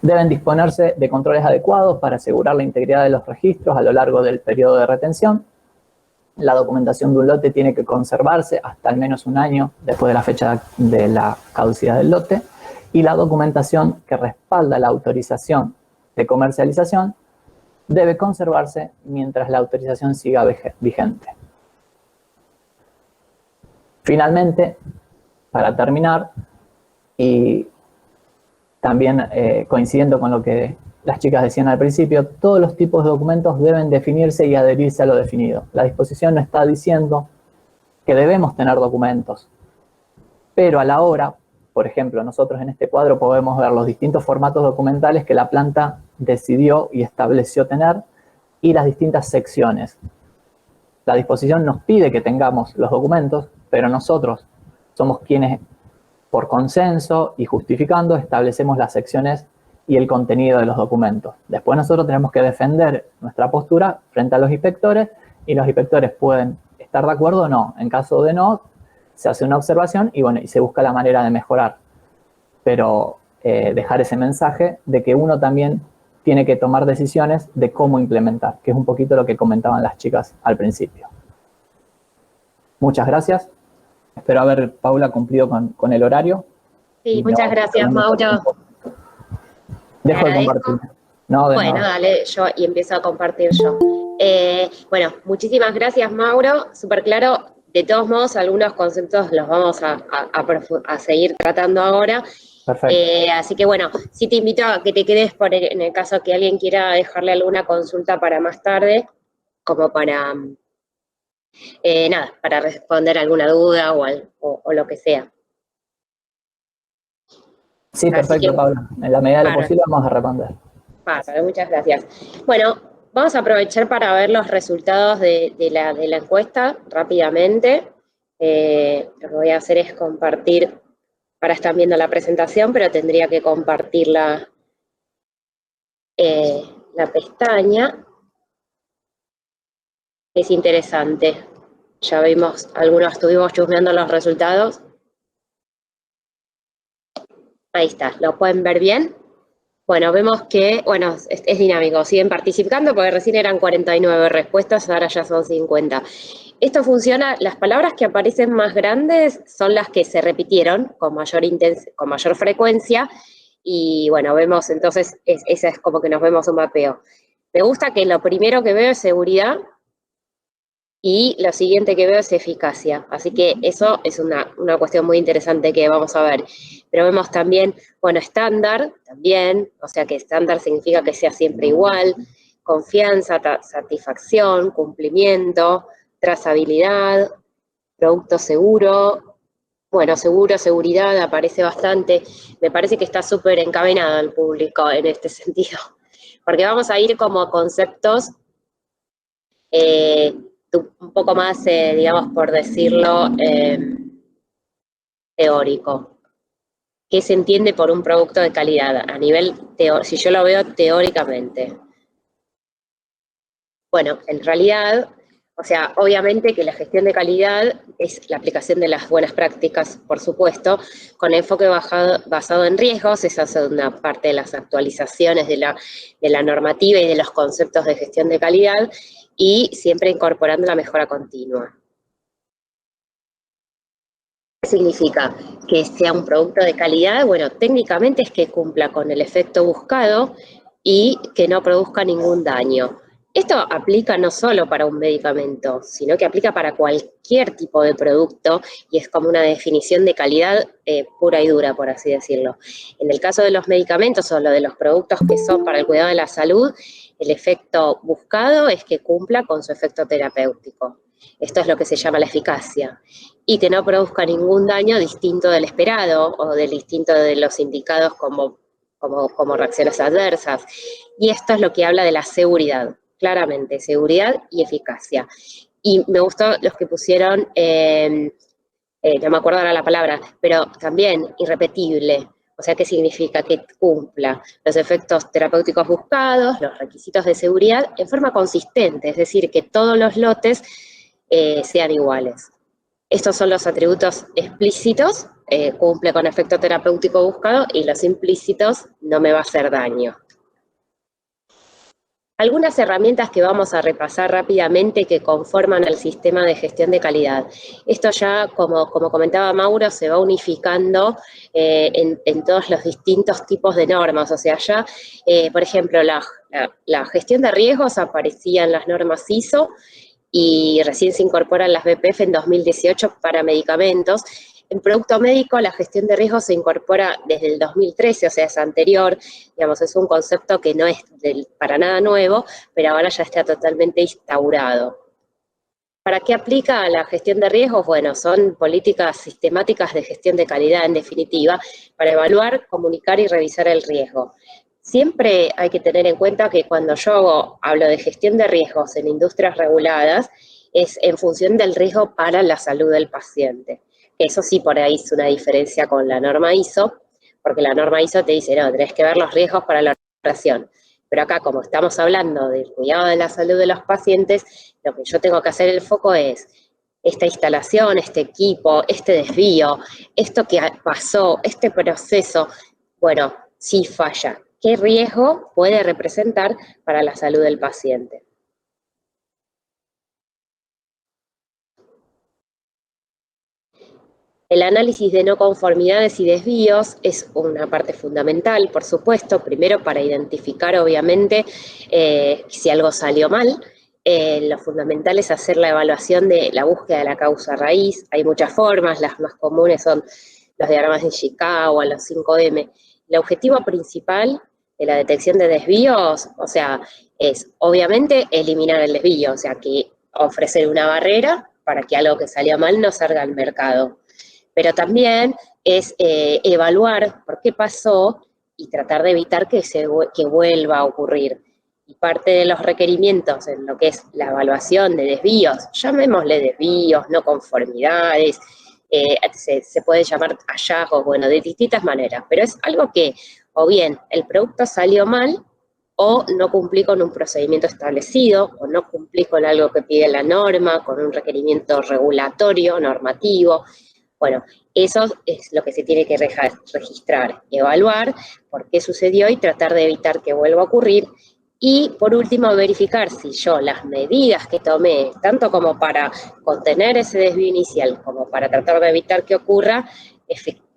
Deben disponerse de controles adecuados para asegurar la integridad de los registros a lo largo del periodo de retención. La documentación de un lote tiene que conservarse hasta al menos un año después de la fecha de la caducidad del lote. y la documentación que respalda la autorización de comercialización debe conservarse mientras la autorización siga vigente. Finalmente, para terminar, y también coincidiendo con lo que las chicas decían al principio, todos los tipos de documentos deben definirse y adherirse a lo definido. La disposición no está diciendo que debemos tener documentos, pero a la hora, por ejemplo, nosotros en este cuadro podemos ver los distintos formatos documentales que la planta decidió y estableció tener y las distintas secciones. La disposición nos pide que tengamos los documentos, pero nosotros somos quienes, por consenso y justificando, establecemos las secciones y el contenido de los documentos. Después nosotros tenemos que defender nuestra postura frente a los inspectores y los inspectores pueden estar de acuerdo o no. En caso de no, se hace una observación y, bueno, y se busca la manera de mejorar. Pero dejar ese mensaje de que uno también tiene que tomar decisiones de cómo implementar, que es un poquito lo que comentaban las chicas al principio. Muchas gracias. Espero haber, Paula, cumplido con el horario. Sí, muchas gracias, Mauro. Dejo de compartir. No, bueno, dale, yo y empiezo a compartir yo. Bueno, muchísimas gracias, Mauro. Súper claro. De todos modos, algunos conceptos los vamos a seguir tratando ahora. Perfecto. Así que bueno, sí te invito a que te quedes en el caso que alguien quiera dejarle alguna consulta para más tarde, como para, nada, para responder alguna duda o lo que sea. Sí, perfecto, Paula. En la medida de lo posible vamos a responder. Bárbaro, muchas gracias. Bueno, vamos a aprovechar para ver los resultados de la encuesta rápidamente. Lo que voy a hacer es compartir. Ahora están viendo la presentación, pero tendría que compartir la pestaña. Es interesante. Ya vimos, algunos estuvimos chusmeando los resultados. Ahí está, ¿lo pueden ver bien? Bueno, vemos que, bueno, es dinámico, siguen participando porque recién eran 49 respuestas, ahora ya son 50. Esto funciona, las palabras que aparecen más grandes son las que se repitieron con mayor frecuencia y bueno, vemos entonces, esa es como que nos vemos un mapeo. Me gusta que lo primero que veo es seguridad y lo siguiente que veo es eficacia, así que eso es una cuestión muy interesante que vamos a ver. Pero vemos también, bueno, estándar también, o sea que estándar significa que sea siempre igual, confianza, satisfacción, cumplimiento, trazabilidad, producto seguro, bueno, seguro, seguridad, aparece bastante, me parece que está súper encaminado el público en este sentido, porque vamos a ir como conceptos un poco más, digamos, por decirlo, teórico. ¿Qué se entiende por un producto de calidad? A nivel si yo lo veo teóricamente. Bueno, en realidad, o sea, obviamente que la gestión de calidad es la aplicación de las buenas prácticas, por supuesto, con enfoque basado en riesgos, esa es una parte de las actualizaciones de la normativa y de los conceptos de gestión de calidad, y siempre incorporando la mejora continua. ¿Qué significa? Que sea un producto de calidad, bueno, técnicamente es que cumpla con el efecto buscado y que no produzca ningún daño. Esto aplica no solo para un medicamento, sino que aplica para cualquier tipo de producto y es como una definición de calidad pura y dura, por así decirlo. En el caso de los medicamentos o lo de los productos que son para el cuidado de la salud, el efecto buscado es que cumpla con su efecto terapéutico. Esto es lo que se llama la eficacia. Y que no produzca ningún daño distinto del esperado o del distinto de los indicados como reacciones adversas. Y esto es lo que habla de la seguridad, claramente, seguridad y eficacia. Y me gustó los que pusieron, no me acuerdo ahora la palabra, pero también irrepetible. O sea, ¿qué significa? Que cumpla los efectos terapéuticos buscados, los requisitos de seguridad en forma consistente, es decir, que todos los lotes sean iguales. Estos son los atributos explícitos, cumple con efecto terapéutico buscado, y los implícitos, no me va a hacer daño. Algunas herramientas que vamos a repasar rápidamente que conforman el sistema de gestión de calidad. Esto ya, como comentaba Mauro, se va unificando en todos los distintos tipos de normas. O sea, ya, por ejemplo, la gestión de riesgos aparecía en las normas ISO y recién se incorporan las BPF en 2018 para medicamentos. En producto médico, la gestión de riesgos se incorpora desde el 2013, o sea, es anterior, digamos, es un concepto que no es para nada nuevo, pero ahora ya está totalmente instaurado. ¿Para qué aplica la gestión de riesgos? Bueno, son políticas sistemáticas de gestión de calidad, en definitiva, para evaluar, comunicar y revisar el riesgo. Siempre hay que tener en cuenta que cuando yo hablo de gestión de riesgos en industrias reguladas, es en función del riesgo para la salud del paciente. Eso sí, por ahí es una diferencia con la norma ISO, porque la norma ISO te dice, no, tenés que ver los riesgos para la operación. Pero acá, como estamos hablando del cuidado de la salud de los pacientes, lo que yo tengo que hacer el foco es esta instalación, este equipo, este desvío, esto que pasó, este proceso, bueno, sí falla. ¿Qué riesgo puede representar para la salud del paciente? El análisis de no conformidades y desvíos es una parte fundamental, por supuesto, primero para identificar, obviamente, si algo salió mal. Lo fundamental es hacer la evaluación de la búsqueda de la causa raíz. Hay muchas formas, las más comunes son los diagramas de Ishikawa, los 5M. El objetivo principal de la detección de desvíos, o sea, es obviamente eliminar el desvío, o sea, que ofrecer una barrera para que algo que salió mal no salga al mercado. Pero también es evaluar por qué pasó y tratar de evitar que vuelva a ocurrir. Y parte de los requerimientos en lo que es la evaluación de desvíos, llamémosle desvíos, no conformidades, se puede llamar hallazgos, bueno, de distintas maneras, pero es algo que o bien el producto salió mal o no cumplí con un procedimiento establecido, o no cumplí con algo que pide la norma, con un requerimiento regulatorio, normativo. Bueno, eso es lo que se tiene que registrar, evaluar por qué sucedió y tratar de evitar que vuelva a ocurrir. Y por último, verificar si yo las medidas que tomé, tanto como para contener ese desvío inicial, como para tratar de evitar que ocurra,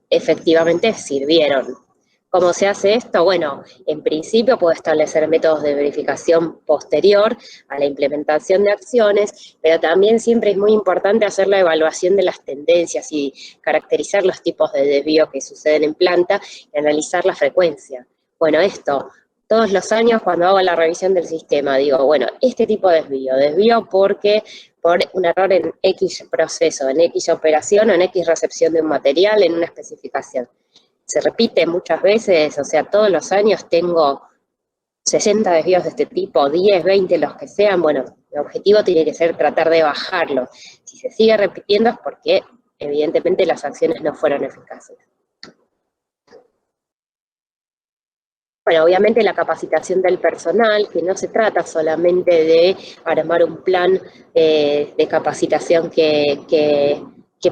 efectivamente sirvieron. ¿Cómo se hace esto? Bueno, en principio puedo establecer métodos de verificación posterior a la implementación de acciones, pero también siempre es muy importante hacer la evaluación de las tendencias y caracterizar los tipos de desvío que suceden en planta y analizar la frecuencia. Bueno, esto, todos los años cuando hago la revisión del sistema, digo, bueno, este tipo de desvío porque por un error en X proceso, en X operación o en X recepción de un material, en una especificación. Se repite muchas veces, o sea, todos los años tengo 60 desvíos de este tipo, 10, 20, los que sean. Bueno, mi objetivo tiene que ser tratar de bajarlo. Si se sigue repitiendo es porque evidentemente las acciones no fueron eficaces. Bueno, obviamente la capacitación del personal, que no se trata solamente de armar un plan de capacitación que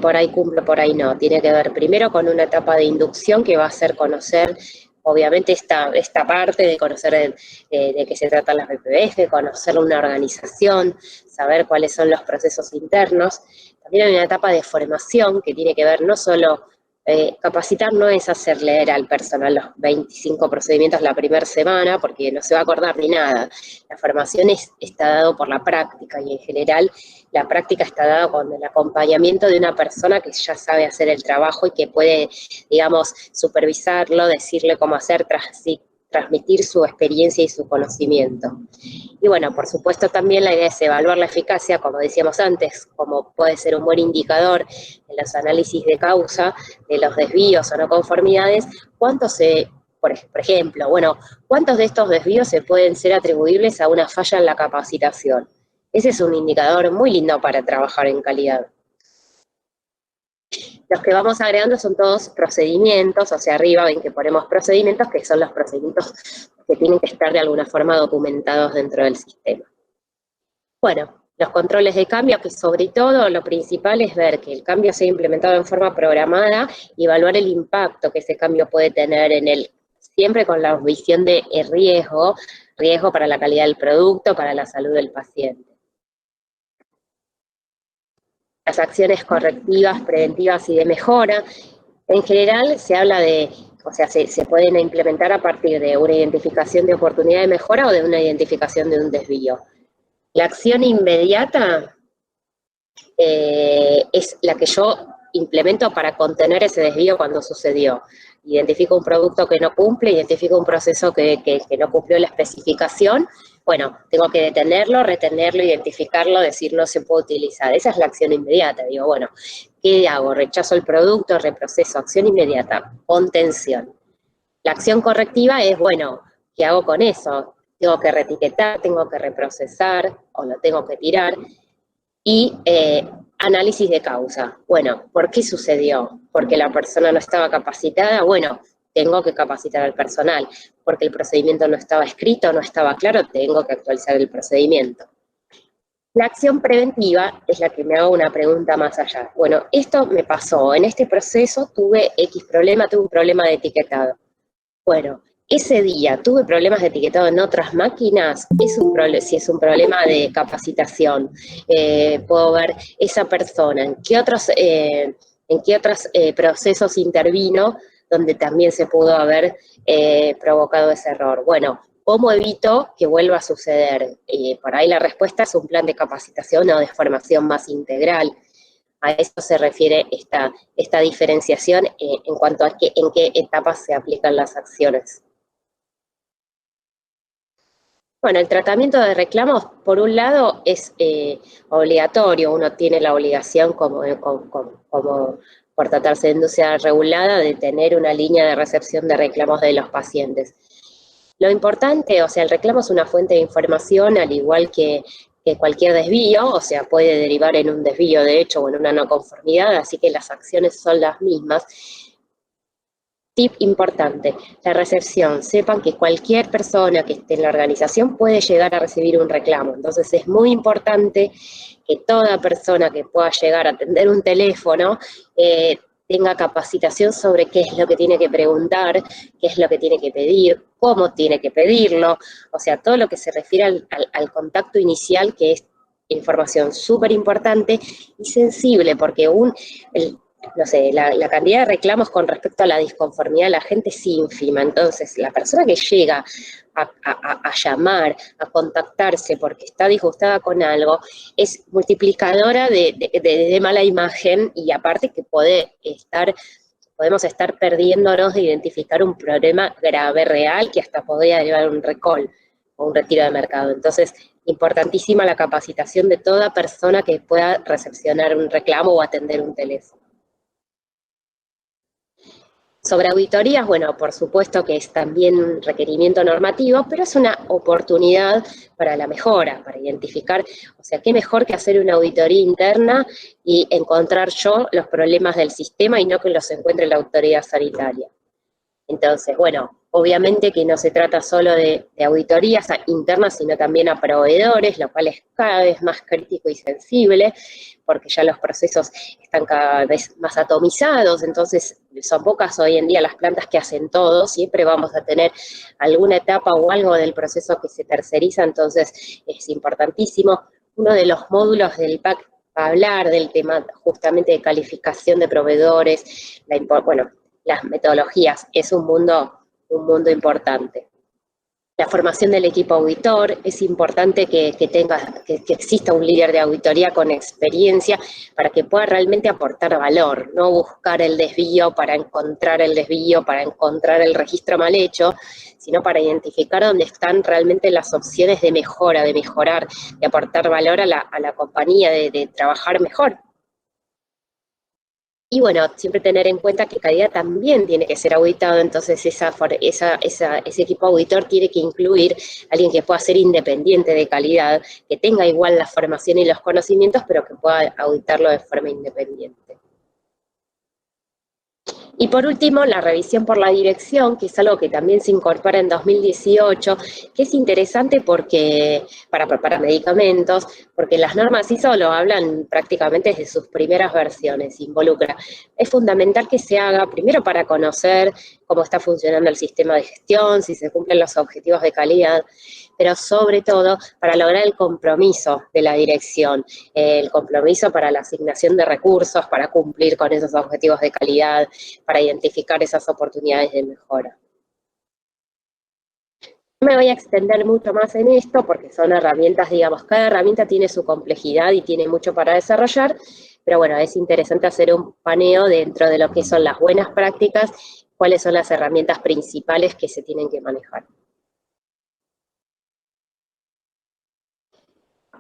por ahí cumple, por ahí no. Tiene que ver primero con una etapa de inducción que va a ser conocer, obviamente, esta parte de conocer de qué se tratan las BPF, conocer una organización, saber cuáles son los procesos internos. También hay una etapa de formación que tiene que ver no solo, capacitar no es hacer leer al personal los 25 procedimientos la primera semana, porque no se va a acordar ni nada. La formación está dado por la práctica y en general la práctica está dada con el acompañamiento de una persona que ya sabe hacer el trabajo y que puede, digamos, supervisarlo, decirle cómo hacer, transmitir su experiencia y su conocimiento. Y bueno, por supuesto también la idea es evaluar la eficacia, como decíamos antes, como puede ser un buen indicador en los análisis de causa de los desvíos o no conformidades, por ejemplo, bueno, ¿cuántos de estos desvíos se pueden ser atribuibles a una falla en la capacitación? Ese es un indicador muy lindo para trabajar en calidad. Los que vamos agregando son todos procedimientos, o sea, arriba ven que ponemos procedimientos, que son los procedimientos que tienen que estar de alguna forma documentados dentro del sistema. Bueno, los controles de cambio, que sobre todo lo principal es ver que el cambio sea implementado en forma programada y evaluar el impacto que ese cambio puede tener en siempre con la visión de riesgo, riesgo para la calidad del producto, para la salud del paciente. Las acciones correctivas, preventivas y de mejora, en general se habla de, o sea, se pueden implementar a partir de una identificación de oportunidad de mejora o de una identificación de un desvío. La acción inmediata es la que yo implemento para contener ese desvío cuando sucedió. Identifico un producto que no cumple, identifico un proceso que no cumplió la especificación, bueno, tengo que detenerlo, retenerlo, identificarlo, decir no se puede utilizar. Esa es la acción inmediata. Digo, bueno, ¿qué hago? Rechazo el producto, reproceso, acción inmediata, contención. La acción correctiva es, bueno, ¿qué hago con eso? Tengo que reetiquetar, tengo que reprocesar o lo tengo que tirar. Y análisis de causa. Bueno, ¿por qué sucedió? ¿Porque la persona no estaba capacitada? Bueno, tengo que capacitar al personal. ¿Porque el procedimiento no estaba escrito, no estaba claro? Tengo que actualizar el procedimiento. La acción preventiva es la que me hago una pregunta más allá. Bueno, esto me pasó, en este proceso tuve X problema, tuve un problema de etiquetado. Bueno, ese día tuve problemas de etiquetado en otras máquinas, si es un problema de capacitación, puedo ver esa persona, en qué otros procesos intervino donde también se pudo haber provocado ese error. Bueno, ¿cómo evito que vuelva a suceder? Por ahí la respuesta es un plan de capacitación o de formación más integral. A eso se refiere esta diferenciación en cuanto a en qué etapas se aplican las acciones. Bueno, el tratamiento de reclamos, por un lado, es obligatorio. Uno tiene la obligación, como por tratarse de industria regulada, de tener una línea de recepción de reclamos de los pacientes. Lo importante, o sea, el reclamo es una fuente de información, al igual que cualquier desvío, o sea, puede derivar en un desvío de hecho o en una no conformidad, así que las acciones son las mismas. Tip importante, la recepción. Sepan que cualquier persona que esté en la organización puede llegar a recibir un reclamo. Entonces es muy importante que toda persona que pueda llegar a atender un teléfono tenga capacitación sobre qué es lo que tiene que preguntar, qué es lo que tiene que pedir, cómo tiene que pedirlo. O sea, todo lo que se refiere al contacto inicial, que es información súper importante y sensible, porque no sé, la cantidad de reclamos con respecto a la disconformidad de la gente es ínfima. Entonces, la persona que llega a llamar, a contactarse porque está disgustada con algo, es multiplicadora de mala imagen, y aparte que podemos estar perdiéndonos de identificar un problema grave, real, que hasta podría llevar a un recall o un retiro de mercado. Entonces, importantísima la capacitación de toda persona que pueda recepcionar un reclamo o atender un teléfono. Sobre auditorías, bueno, por supuesto que es también un requerimiento normativo, pero es una oportunidad para la mejora, para identificar, o sea, qué mejor que hacer una auditoría interna y encontrar yo los problemas del sistema y no que los encuentre la autoridad sanitaria. Entonces, bueno, obviamente que no se trata solo de auditorías internas, sino también a proveedores, lo cual es cada vez más crítico y sensible, porque ya los procesos están cada vez más atomizados. Entonces son pocas hoy en día las plantas que hacen todo, siempre vamos a tener alguna etapa o algo del proceso que se terceriza, entonces es importantísimo. Uno de los módulos del PAC va a hablar del tema justamente de calificación de proveedores, las metodologías, es un mundo importante. La formación del equipo auditor, es importante que exista un líder de auditoría con experiencia para que pueda realmente aportar valor, no buscar el desvío para encontrar el desvío, para encontrar el registro mal hecho, sino para identificar dónde están realmente las opciones de mejora, de mejorar, de aportar valor a la compañía, de trabajar mejor. Y bueno, siempre tener en cuenta que calidad también tiene que ser auditado, entonces ese equipo auditor tiene que incluir a alguien que pueda ser independiente de calidad, que tenga igual la formación y los conocimientos, pero que pueda auditarlo de forma independiente. Y por último, la revisión por la dirección, que es algo que también se incorpora en 2018, que es interesante porque para preparar medicamentos, porque las normas ISO lo hablan prácticamente desde sus primeras versiones, involucra. Es fundamental que se haga, primero para conocer cómo está funcionando el sistema de gestión, si se cumplen los objetivos de calidad, pero sobre todo para lograr el compromiso de la dirección, el compromiso para la asignación de recursos, para cumplir con esos objetivos de calidad, para identificar esas oportunidades de mejora. No me voy a extender mucho más en esto porque son herramientas, digamos, cada herramienta tiene su complejidad y tiene mucho para desarrollar, pero bueno, es interesante hacer un paneo dentro de lo que son las buenas prácticas, cuáles son las herramientas principales que se tienen que manejar.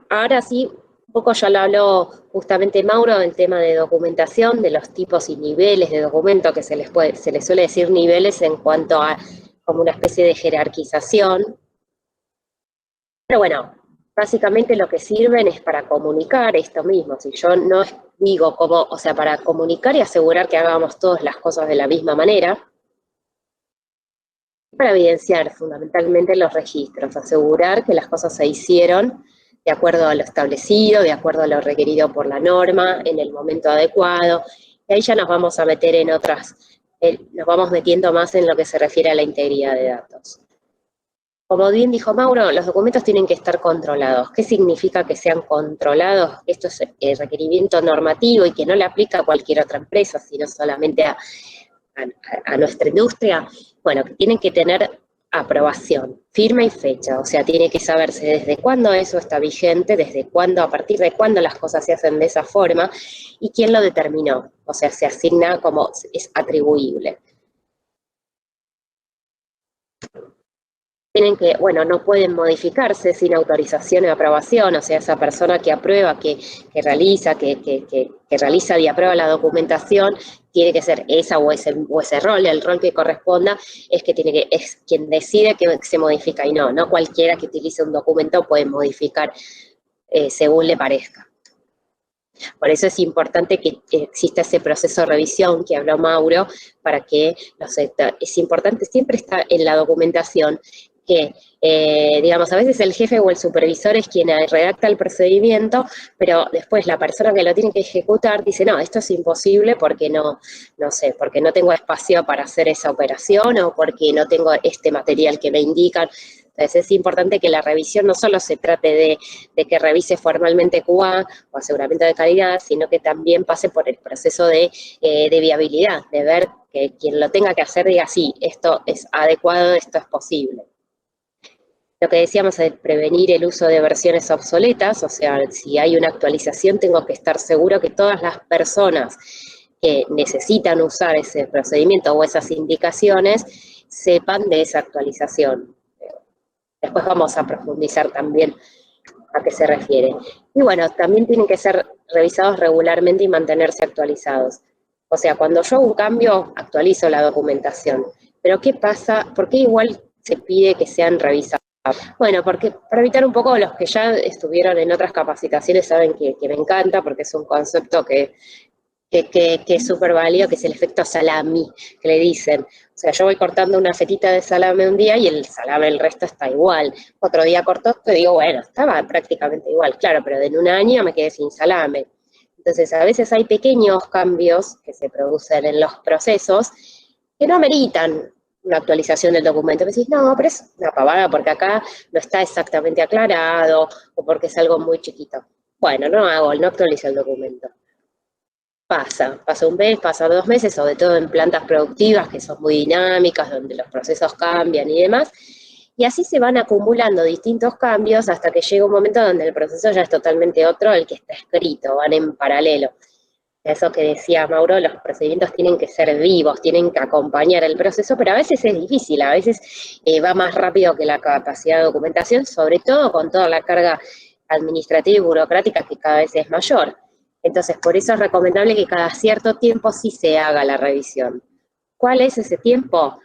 Ahora sí, un poco ya lo habló justamente Mauro del tema de documentación, de los tipos y niveles de documento, que se les suele decir niveles en cuanto a como una especie de jerarquización. Pero bueno, básicamente lo que sirven es para comunicar esto mismo. Si yo no digo cómo, o sea, para comunicar y asegurar que hagamos todas las cosas de la misma manera, para evidenciar fundamentalmente los registros, asegurar que las cosas se hicieron de acuerdo a lo establecido, de acuerdo a lo requerido por la norma, en el momento adecuado, y ahí ya nos vamos a meter en otras, nos vamos metiendo más en lo que se refiere a la integridad de datos. Como bien dijo Mauro, los documentos tienen que estar controlados. ¿Qué significa que sean controlados? Esto es requerimiento normativo y que no le aplica a cualquier otra empresa, sino solamente a nuestra industria. Bueno, que tienen que tener aprobación, firma y fecha, o sea, tiene que saberse desde cuándo eso está vigente, desde cuándo, a partir de cuándo las cosas se hacen de esa forma y quién lo determinó, o sea, se asigna como es atribuible. Tienen que, bueno, no pueden modificarse sin autorización o aprobación, o sea, esa persona que aprueba, que realiza y aprueba la documentación, tiene que ser esa o ese rol, el rol que corresponda, es quien decide que se modifica y no cualquiera que utilice un documento puede modificar según le parezca. Por eso es importante que exista ese proceso de revisión que habló Mauro, para que, es importante, siempre está en la documentación, que, digamos, a veces el jefe o el supervisor es quien redacta el procedimiento, pero después la persona que lo tiene que ejecutar dice, no, esto es imposible porque no sé, porque no tengo espacio para hacer esa operación o porque no tengo este material que me indican. Entonces es importante que la revisión no solo se trate de que revise formalmente QA o aseguramiento de calidad, sino que también pase por el proceso de viabilidad, de ver que quien lo tenga que hacer diga, sí, esto es adecuado, esto es posible. Lo que decíamos es prevenir el uso de versiones obsoletas, o sea, si hay una actualización tengo que estar seguro que todas las personas que necesitan usar ese procedimiento o esas indicaciones sepan de esa actualización. Después vamos a profundizar también a qué se refiere. Y bueno, también tienen que ser revisados regularmente y mantenerse actualizados. O sea, cuando yo hago un cambio, actualizo la documentación. Pero ¿qué pasa? ¿Por qué igual se pide que sean revisados? Bueno, porque para evitar un poco, los que ya estuvieron en otras capacitaciones saben que me encanta, porque es un concepto que es súper válido, que es el efecto salami, que le dicen. O sea, yo voy cortando una fetita de salame un día y el salame, el resto está igual. Otro día corto, te digo, bueno, estaba prácticamente igual, claro, pero en un año me quedé sin salame. Entonces, a veces hay pequeños cambios que se producen en los procesos que no ameritan una actualización del documento. Me decís, no, pero es una pavada porque acá no está exactamente aclarado o porque es algo muy chiquito. Bueno, no actualizo el documento. Pasa un mes, pasa 2 meses, sobre todo en plantas productivas que son muy dinámicas, donde los procesos cambian y demás, y así se van acumulando distintos cambios hasta que llega un momento donde el proceso ya es totalmente otro al que está escrito, van en paralelo. Eso que decía Mauro, los procedimientos tienen que ser vivos, tienen que acompañar el proceso, pero a veces es difícil, a veces va más rápido que la capacidad de documentación, sobre todo con toda la carga administrativa y burocrática que cada vez es mayor. Entonces, por eso es recomendable que cada cierto tiempo sí se haga la revisión. ¿Cuál es ese tiempo?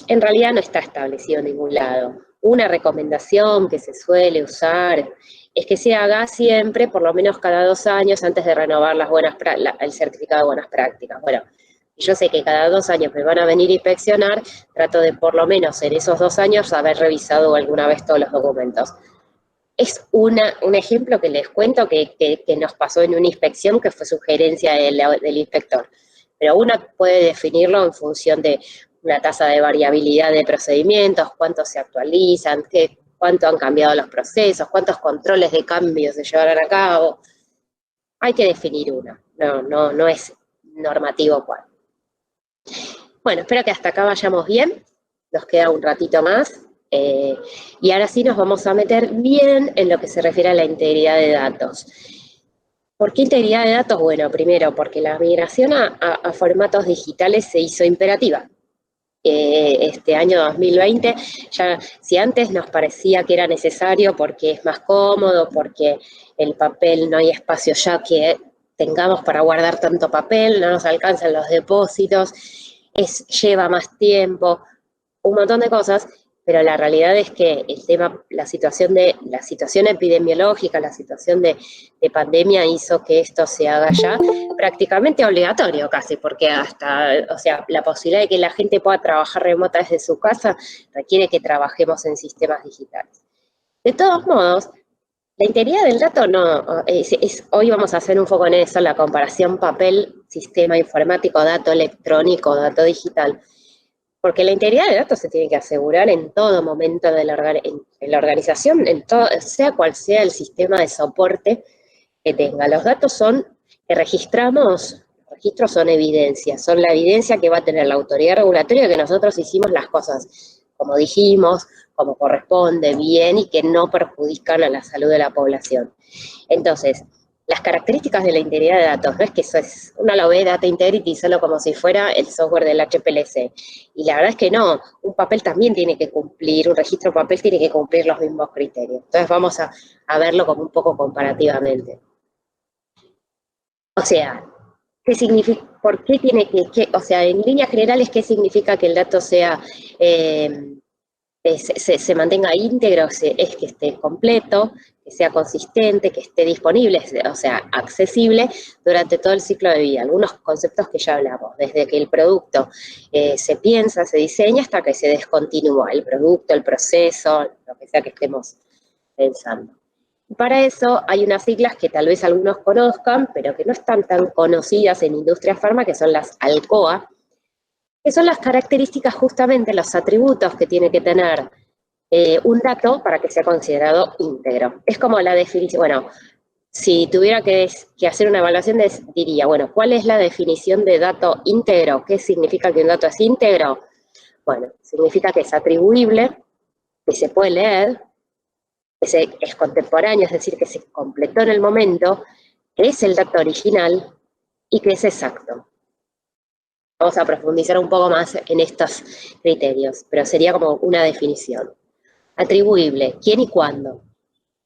En realidad no está establecido en ningún lado. Una recomendación que se suele usar es que se haga siempre, por lo menos cada 2 años, antes de renovar el certificado de buenas prácticas. Bueno, yo sé que cada 2 años me van a venir a inspeccionar, trato de por lo menos en esos 2 años haber revisado alguna vez todos los documentos. Es un ejemplo que les cuento que nos pasó en una inspección que fue sugerencia del inspector. Pero uno puede definirlo en función de una tasa de variabilidad de procedimientos, cuántos se actualizan, cuánto han cambiado los procesos, cuántos controles de cambio se llevarán a cabo. Hay que definir una, no es normativo cuál. Bueno, espero que hasta acá vayamos bien, nos queda un ratito más, y ahora sí nos vamos a meter bien en lo que se refiere a la integridad de datos. ¿Por qué integridad de datos? Bueno, primero, porque la migración a formatos digitales se hizo imperativa. Este año 2020, ya si antes nos parecía que era necesario porque es más cómodo, porque el papel no hay espacio ya que tengamos para guardar tanto papel, no nos alcanzan los depósitos, lleva más tiempo, un montón de cosas, pero la realidad es que el tema, la situación epidemiológica, la situación de pandemia hizo que esto se haga ya prácticamente obligatorio casi, porque o sea, la posibilidad de que la gente pueda trabajar remota desde su casa requiere que trabajemos en sistemas digitales. De todos modos, la integridad del dato hoy vamos a hacer un foco en eso, la comparación papel, sistema informático, dato electrónico, dato digital. Porque la integridad de datos se tiene que asegurar en todo momento de la organización, sea cual sea el sistema de soporte que tenga. Los datos que registramos, los registros son evidencia, son la evidencia que va a tener la autoridad regulatoria que nosotros hicimos las cosas como dijimos, como corresponde, bien y que no perjudican a la salud de la población. Entonces, las características de la integridad de datos, no es que uno lo ve Data Integrity solo como si fuera el software del HPLC, y la verdad es que no, un papel también tiene que cumplir, un registro papel tiene que cumplir los mismos criterios. Entonces vamos a verlo como un poco comparativamente. O sea, ¿qué significa? ¿Por qué tiene o sea, en líneas generales, qué significa que el dato sea se mantenga íntegro? Es que esté completo, que sea consistente, que esté disponible, o sea, accesible durante todo el ciclo de vida. Algunos conceptos que ya hablamos, desde que el producto se piensa, se diseña, hasta que se descontinúa el producto, el proceso, lo que sea que estemos pensando. Y para eso hay unas siglas que tal vez algunos conozcan, pero que no están tan conocidas en industria farma, que son las ALCOA, que son las características, justamente los atributos que tiene que tener un dato para que sea considerado íntegro. Es como la definición, bueno, si tuviera que hacer una evaluación, diría, bueno, ¿cuál es la definición de dato íntegro? ¿Qué significa que un dato es íntegro? Bueno, significa que es atribuible, que se puede leer, que es contemporáneo, es decir, que se completó en el momento, que es el dato original y que es exacto. Vamos a profundizar un poco más en estos criterios, pero sería como una definición. Atribuible, ¿quién y cuándo?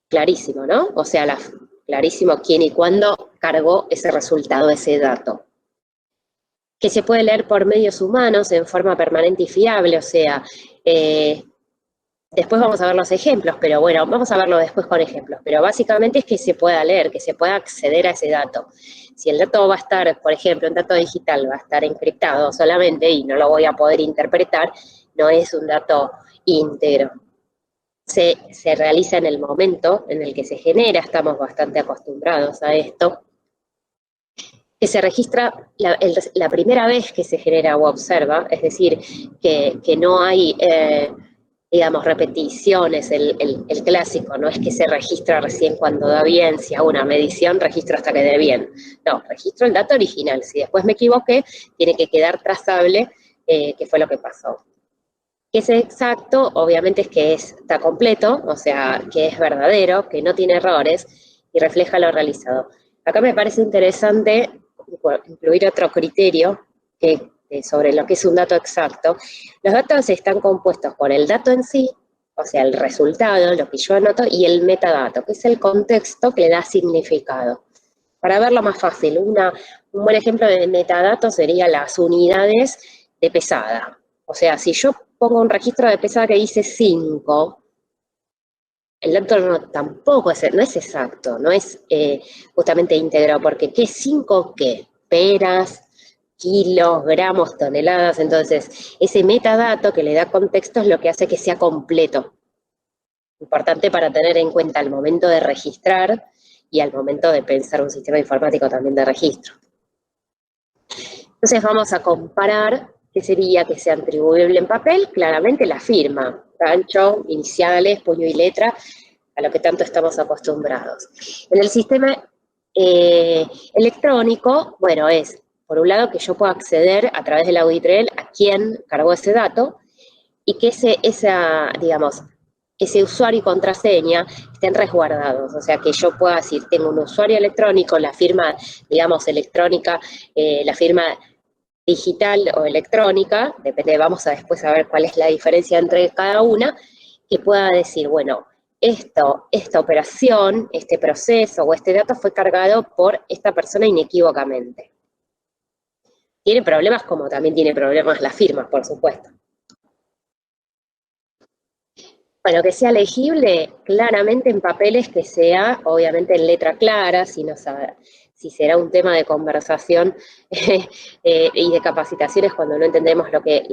Clarísimo, ¿no? O sea, clarísimo quién y cuándo cargó ese resultado, ese dato. Que se puede leer por medios humanos en forma permanente y fiable, o sea, después vamos a ver los ejemplos, pero bueno, vamos a verlo después con ejemplos, pero básicamente es que se pueda leer, que se pueda acceder a ese dato. Si el dato va a estar, por ejemplo, un dato digital va a estar encriptado solamente y no lo voy a poder interpretar, no es un dato íntegro. Se realiza en el momento en el que se genera, estamos bastante acostumbrados a esto, que se registra la primera vez que se genera o observa, es decir, que no hay, digamos, repeticiones, el clásico, no es que se registra recién cuando da bien, si hago una medición, registro hasta que dé bien. No, registro el dato original, si después me equivoqué, tiene que quedar trazable qué fue lo que pasó. Que es exacto, obviamente es que está completo, o sea, que es verdadero, que no tiene errores y refleja lo realizado. Acá me parece interesante incluir otro criterio sobre lo que es un dato exacto. Los datos están compuestos por el dato en sí, o sea, el resultado, lo que yo anoto, y el metadato, que es el contexto que le da significado. Para verlo más fácil, un buen ejemplo de metadato sería las unidades de pesada. O sea, si yo pongo un registro de pesada que dice 5, el dato tampoco no es exacto, no es justamente íntegro, porque ¿qué 5 qué? Peras, kilos, gramos, toneladas. Entonces, ese metadato que le da contexto es lo que hace que sea completo. Importante para tener en cuenta al momento de registrar y al momento de pensar un sistema informático también de registro. Entonces vamos a comparar ¿Qué sería que sea atribuible en papel? Claramente la firma, gancho, iniciales, puño y letra, a lo que tanto estamos acostumbrados. En el sistema electrónico, bueno, es, por un lado, que yo pueda acceder a través del Auditrel a quién cargó ese dato, y que ese usuario y contraseña estén resguardados. O sea, que yo pueda decir, tengo un usuario electrónico, la firma, digamos, electrónica, la firma digital o electrónica, depende, vamos a después a ver cuál es la diferencia entre cada una, que pueda decir, bueno, esta operación, este proceso o este dato fue cargado por esta persona inequívocamente. Tiene problemas como también tiene problemas la firma, por supuesto. Bueno, que sea legible claramente en papeles, que sea obviamente en letra clara, si será un tema de conversación y de capacitaciones cuando no entendemos lo que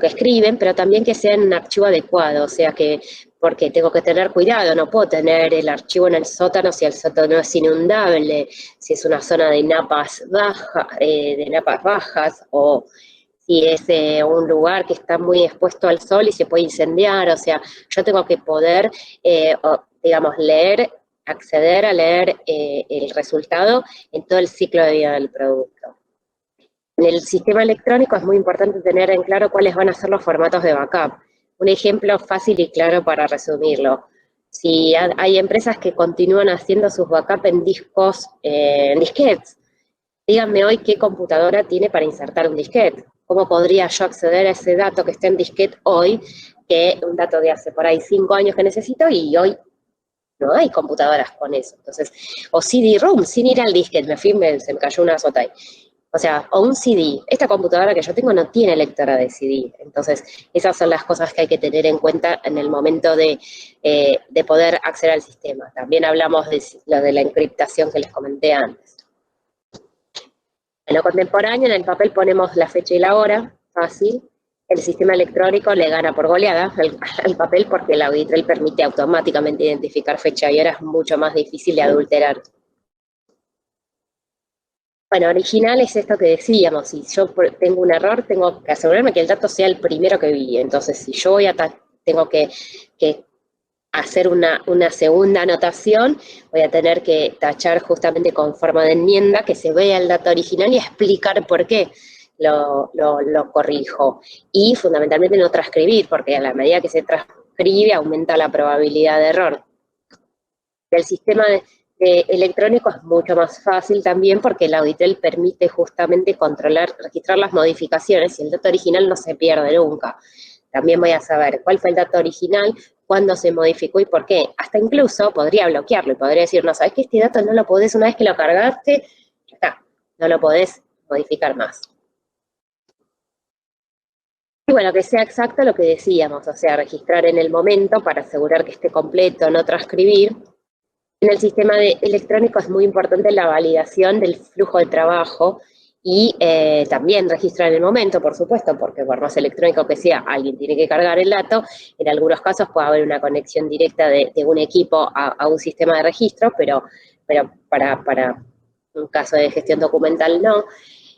escriben, pero también que sea en un archivo adecuado, o sea que, porque tengo que tener cuidado, no puedo tener el archivo en el sótano si el sótano es inundable, si es una zona de napas bajas, o si es un lugar que está muy expuesto al sol y se puede incendiar, o sea, yo tengo que poder, digamos, acceder a leer el resultado en todo el ciclo de vida del producto. En el sistema electrónico es muy importante tener en claro cuáles van a ser los formatos de backup. Un ejemplo fácil y claro para resumirlo. Si hay empresas que continúan haciendo sus backup en discos, en disquetes, díganme hoy qué computadora tiene para insertar un disquete. ¿Cómo podría yo acceder a ese dato que está en disquete hoy, que es un dato de hace por ahí 5 años que necesito y hoy no hay computadoras con eso? Entonces, o CD-ROM, sin ir al disquete, se me cayó una sota ahí. O sea, o un CD. Esta computadora que yo tengo no tiene lectora de CD. Entonces, esas son las cosas que hay que tener en cuenta en el momento de poder acceder al sistema. También hablamos de lo de la encriptación que les comenté antes. En lo contemporáneo, en el papel ponemos la fecha y la hora, fácil. El sistema electrónico le gana por goleada al papel porque el Auditrel permite automáticamente identificar fecha y hora, es mucho más difícil de adulterar. Bueno, original es esto que decíamos, si yo tengo un error, tengo que asegurarme que el dato sea el primero que vi. Entonces, si yo tengo que hacer una segunda anotación, voy a tener que tachar justamente con forma de enmienda que se vea el dato original y explicar por qué lo corrijo. Y fundamentalmente no transcribir, porque a la medida que se transcribe aumenta la probabilidad de error. El sistema electrónico es mucho más fácil también porque el Auditrel permite justamente registrar las modificaciones y el dato original no se pierde nunca. También voy a saber cuál fue el dato original, cuándo se modificó y por qué. Hasta incluso podría bloquearlo y podría decir, no, ¿sabes que este dato no lo podés, una vez que lo cargaste, ya está, no lo podés modificar más? Y bueno, que sea exacto lo que decíamos, o sea, registrar en el momento para asegurar que esté completo, no transcribir. En el sistema electrónico es muy importante la validación del flujo de trabajo y también registrar en el momento, por supuesto, porque por más electrónico que sea, alguien tiene que cargar el dato. En algunos casos puede haber una conexión directa de un equipo a un sistema de registro, pero para un caso de gestión documental no.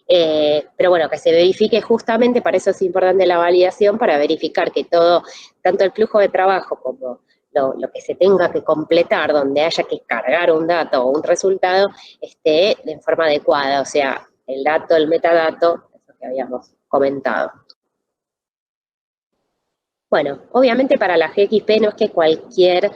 Pero bueno, que se verifique justamente, para eso es importante la validación, para verificar que todo, tanto el flujo de trabajo como lo que se tenga que completar, donde haya que cargar un dato o un resultado, esté en forma adecuada, o sea, el dato, el metadato, eso que habíamos comentado. Bueno, obviamente para la GXP no es que cualquier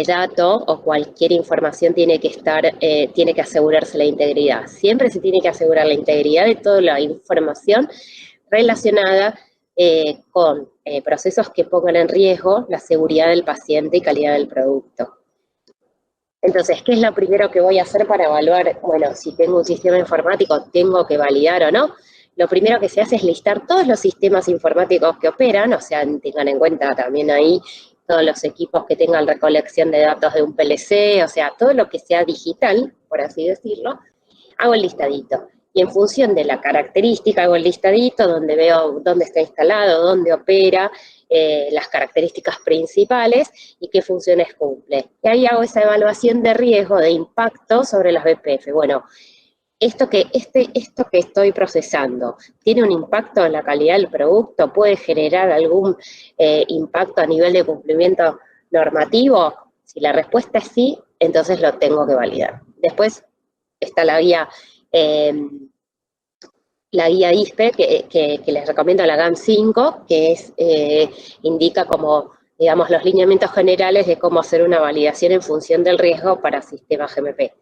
dato o cualquier información tiene que asegurarse la integridad. Siempre se tiene que asegurar la integridad de toda la información relacionada con procesos que pongan en riesgo la seguridad del paciente y calidad del producto. Entonces, ¿qué es lo primero que voy a hacer para evaluar, bueno, si tengo un sistema informático, tengo que validar o no? Lo primero que se hace es listar todos los sistemas informáticos que operan, o sea, tengan en cuenta también ahí todos los equipos que tengan recolección de datos de un PLC, o sea, todo lo que sea digital, por así decirlo, hago el listadito. Y en función de la característica hago el listadito donde veo dónde está instalado, dónde opera, las características principales y qué funciones cumple. Y ahí hago esa evaluación de riesgo, de impacto sobre los BPF. Bueno, esto que estoy procesando, ¿tiene un impacto en la calidad del producto? ¿Puede generar algún impacto a nivel de cumplimiento normativo? Si la respuesta es sí, entonces lo tengo que validar. Después está la guía ISPE, que les recomiendo, la GAM 5, que indica como, digamos, los lineamientos generales de cómo hacer una validación en función del riesgo para sistemas GMP.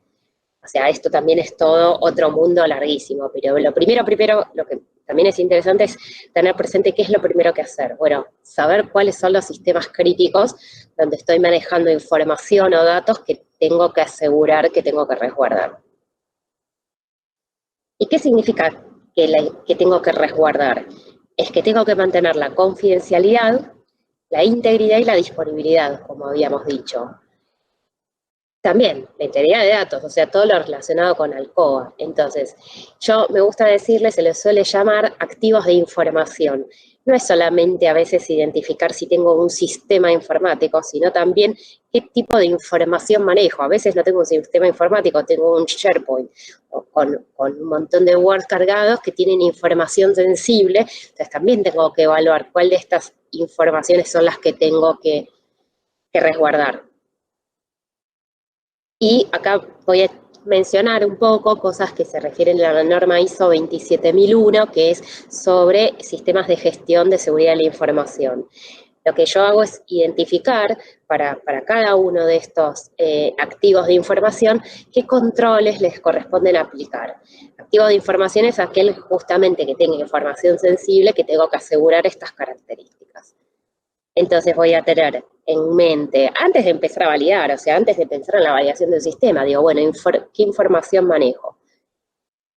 O sea, esto también es todo otro mundo larguísimo, pero lo primero, lo que también es interesante es tener presente qué es lo primero que hacer. Bueno, saber cuáles son los sistemas críticos donde estoy manejando información o datos que tengo que asegurar que tengo que resguardar. ¿Y qué significa que tengo que resguardar? Es que tengo que mantener la confidencialidad, la integridad y la disponibilidad, como habíamos dicho. También, la integridad de datos, o sea, todo lo relacionado con Alcoa. Entonces, me gusta decirles, se les suele llamar activos de información. No es solamente a veces identificar si tengo un sistema informático, sino también qué tipo de información manejo. A veces no tengo un sistema informático, tengo un SharePoint con un montón de Word cargados que tienen información sensible. Entonces, también tengo que evaluar cuál de estas informaciones son las que tengo que resguardar. Y acá voy a mencionar un poco cosas que se refieren a la norma ISO 27001, que es sobre sistemas de gestión de seguridad de la información. Lo que yo hago es identificar para cada uno de estos activos de información qué controles les corresponden aplicar. Activo de información es aquel justamente que tenga información sensible, que tengo que asegurar estas características. Entonces voy a tener en mente, antes de empezar a validar, o sea, antes de pensar en la validación del sistema, digo, bueno, ¿qué información manejo?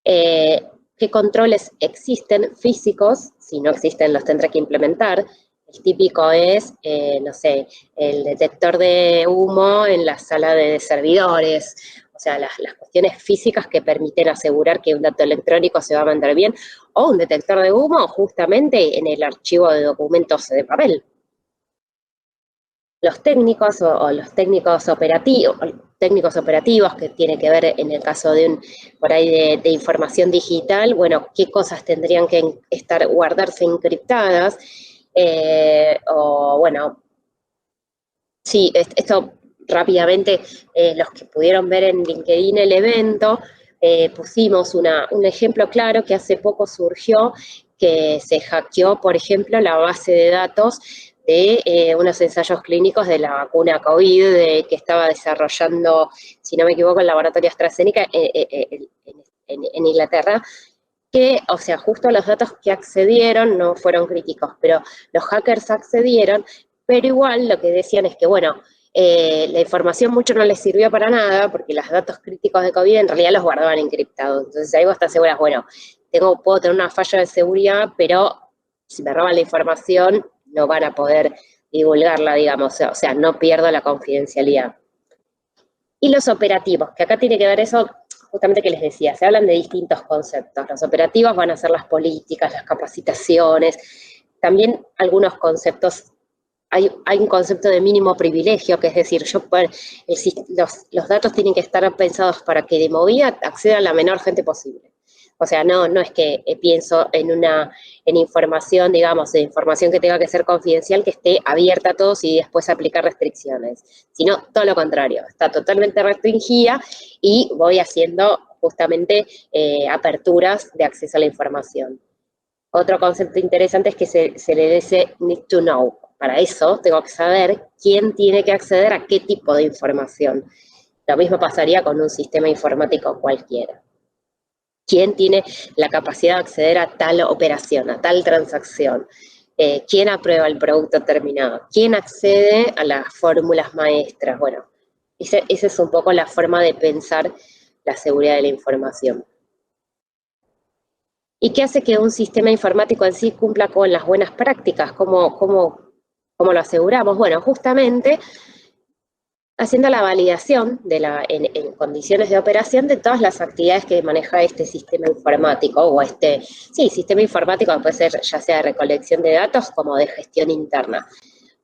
¿Qué controles existen físicos? Si no existen, los tendré que implementar. El típico es, no sé, el detector de humo en la sala de servidores, o sea, las cuestiones físicas que permiten asegurar que un dato electrónico se va a mandar bien, o un detector de humo justamente en el archivo de documentos de papel. Los técnicos o los técnicos operativos que tiene que ver en el caso de por ahí de información digital, bueno, qué cosas tendrían que guardarse encriptadas, o bueno, sí, esto rápidamente, los que pudieron ver en LinkedIn el evento, pusimos un ejemplo claro que hace poco surgió, que se hackeó, por ejemplo, la base de datos de unos ensayos clínicos de la vacuna COVID que estaba desarrollando, si no me equivoco, el laboratorio AstraZeneca en Inglaterra, que, o sea, justo los datos que accedieron no fueron críticos, pero los hackers accedieron, pero igual lo que decían es que, bueno, la información mucho no les sirvió para nada, porque los datos críticos de COVID en realidad los guardaban encriptados. Entonces ahí vos estás segura, bueno, puedo tener una falla de seguridad, pero si me roban la información, no van a poder divulgarla, digamos, o sea, no pierdo la confidencialidad. Y los operativos, que acá tiene que ver eso, justamente que les decía, se hablan de distintos conceptos. Los operativos van a ser las políticas, las capacitaciones, también algunos conceptos. Hay un concepto de mínimo privilegio, que es decir, los datos tienen que estar pensados para que de movida acceda la menor gente posible. O sea, no es que pienso en información, digamos, de información que tenga que ser confidencial, que esté abierta a todos y después aplicar restricciones, sino todo lo contrario, está totalmente restringida y voy haciendo justamente aperturas de acceso a la información. Otro concepto interesante es que se le dice need to know. Para eso tengo que saber quién tiene que acceder a qué tipo de información. Lo mismo pasaría con un sistema informático cualquiera. ¿Quién tiene la capacidad de acceder a tal operación, a tal transacción? ¿Quién aprueba el producto terminado? ¿Quién accede a las fórmulas maestras? Bueno, esa es un poco la forma de pensar la seguridad de la información. ¿Y qué hace que un sistema informático en sí cumpla con las buenas prácticas? ¿Cómo lo aseguramos? Bueno, justamente haciendo la validación en condiciones de operación de todas las actividades que maneja este sistema informático, o sistema informático puede ser ya sea de recolección de datos como de gestión interna.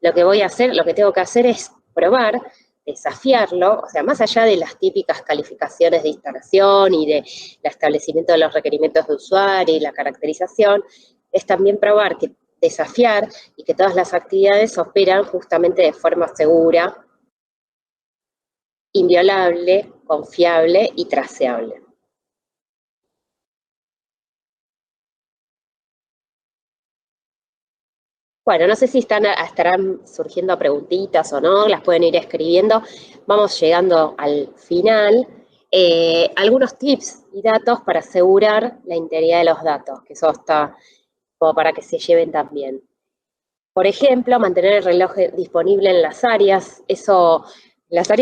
Lo que tengo que hacer es probar desafiarlo, o sea, más allá de las típicas calificaciones de instalación y de establecimiento de los requerimientos de usuario y la caracterización, es también probar que desafiar y que todas las actividades operan justamente de forma segura, inviolable, confiable y traceable. Bueno, no sé si estarán surgiendo preguntitas o no, las pueden ir escribiendo. Vamos llegando al final. Algunos tips y datos para asegurar la integridad de los datos, que eso está como para que se lleven también. Por ejemplo, mantener el reloj disponible en las áreas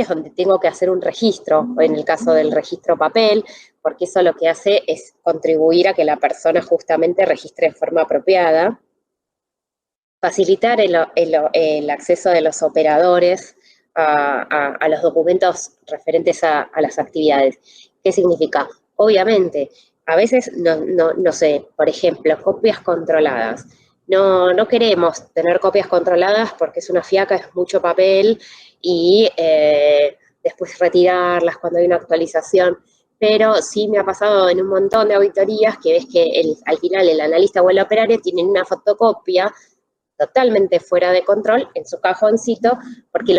donde tengo que hacer un registro, o en el caso del registro papel, porque eso lo que hace es contribuir a que la persona justamente registre de forma apropiada. Facilitar el acceso de los operadores a los documentos referentes a las actividades. ¿Qué significa? Obviamente, a veces, no sé, por ejemplo, copias controladas. No queremos tener copias controladas porque es una fiaca, es mucho papel y después retirarlas cuando hay una actualización. Pero sí me ha pasado en un montón de auditorías que ves que al final el analista o el operario tienen una fotocopia totalmente fuera de control en su cajoncito porque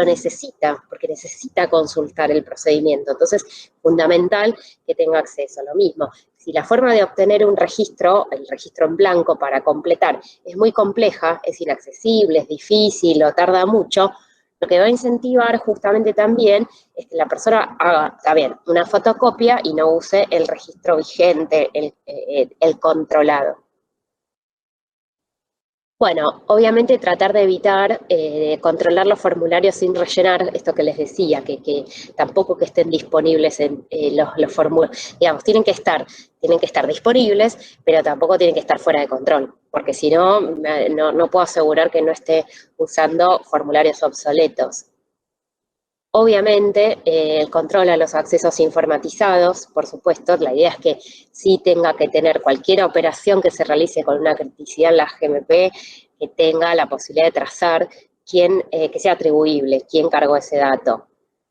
porque necesita consultar el procedimiento. Entonces, fundamental que tenga acceso. Lo mismo, si la forma de obtener un registro, el registro en blanco para completar, es muy compleja, es inaccesible, es difícil o tarda mucho, lo que va a incentivar justamente también es que la persona haga también una fotocopia y no use el registro vigente, el controlado. Bueno, obviamente tratar de evitar controlar los formularios sin rellenar, esto que les decía, que tampoco que estén disponibles en los formularios, digamos, tienen que estar disponibles, pero tampoco tienen que estar fuera de control, porque si no, no puedo asegurar que no esté usando formularios obsoletos. Obviamente, el control a los accesos informatizados, por supuesto, la idea es que sí tenga que tener cualquier operación que se realice con una criticidad en la GMP, que tenga la posibilidad de trazar que sea atribuible, quién cargó ese dato.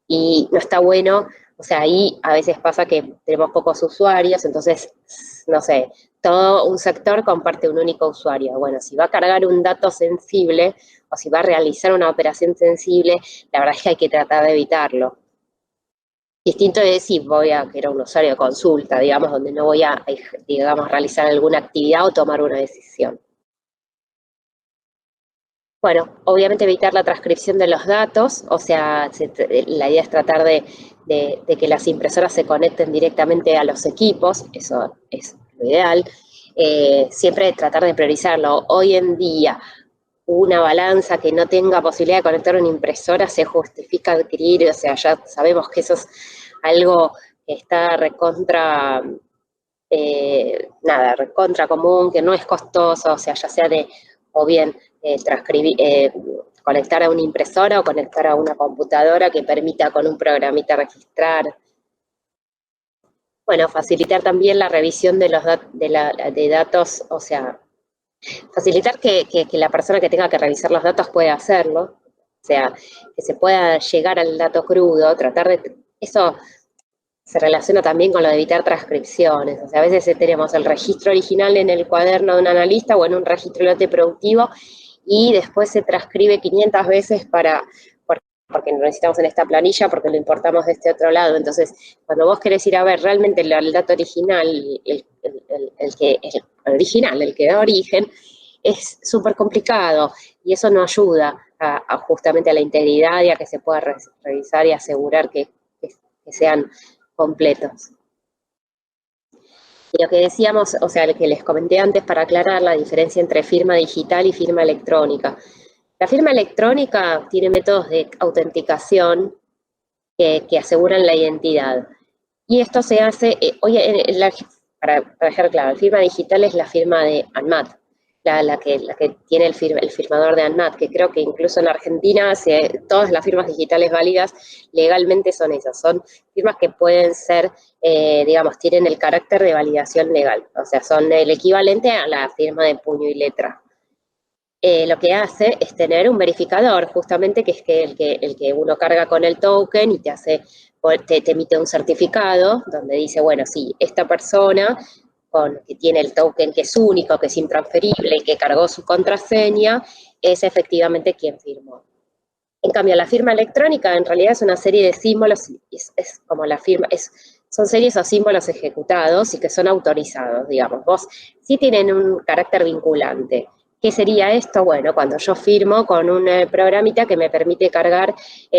Y no está bueno, o sea, ahí a veces pasa que tenemos pocos usuarios, entonces, no sé, todo un sector comparte un único usuario. Bueno, si va a cargar un dato sensible o si va a realizar una operación sensible, la verdad es que hay que tratar de evitarlo. Distinto es si voy a que era un usuario de consulta, digamos, donde no voy a, digamos, realizar alguna actividad o tomar una decisión. Bueno, obviamente evitar la transcripción de los datos, o sea, la idea es tratar de que las impresoras se conecten directamente a los equipos, eso es lo ideal. Siempre tratar de priorizarlo. Hoy en día, una balanza que no tenga posibilidad de conectar una impresora se justifica adquirir, o sea, ya sabemos que eso es algo que está recontra común, que no es costoso, o sea, ya sea o bien conectar a una impresora o conectar a una computadora que permita con un programita registrar. Bueno, facilitar también la revisión de datos, o sea, facilitar que la persona que tenga que revisar los datos pueda hacerlo, o sea, que se pueda llegar al dato crudo, eso se relaciona también con lo de evitar transcripciones, o sea, a veces tenemos el registro original en el cuaderno de un analista o en un registro de lote productivo y después se transcribe 500 veces porque lo necesitamos en esta planilla, porque lo importamos de este otro lado. Entonces, cuando vos querés ir a ver realmente el dato original, el que da origen, es súper complicado y eso no ayuda justamente a la integridad y a que se pueda revisar y asegurar que sean completos. Y lo que decíamos, o sea, lo que les comenté antes para aclarar la diferencia entre firma digital y firma electrónica. La firma electrónica tiene métodos de autenticación que aseguran la identidad. Y esto se hace, para dejar claro, la firma digital es la firma de ANMAT, la que tiene el firmador de ANMAT, que creo que incluso en Argentina todas las firmas digitales válidas legalmente son esas, son firmas que pueden ser, digamos, tienen el carácter de validación legal, o sea, son el equivalente a la firma de puño y letra. lo que hace es tener un verificador, justamente, que es el que uno carga con el token y te emite un certificado donde dice, bueno, sí, esta persona que tiene el token que es único, que es intransferible y que cargó su contraseña, es efectivamente quien firmó. En cambio, la firma electrónica en realidad es una serie de símbolos, es como la firma, son series o símbolos ejecutados y que son autorizados, digamos. Vos sí tienen un carácter vinculante. ¿Qué sería esto? Bueno, cuando yo firmo con un programita que me permite cargar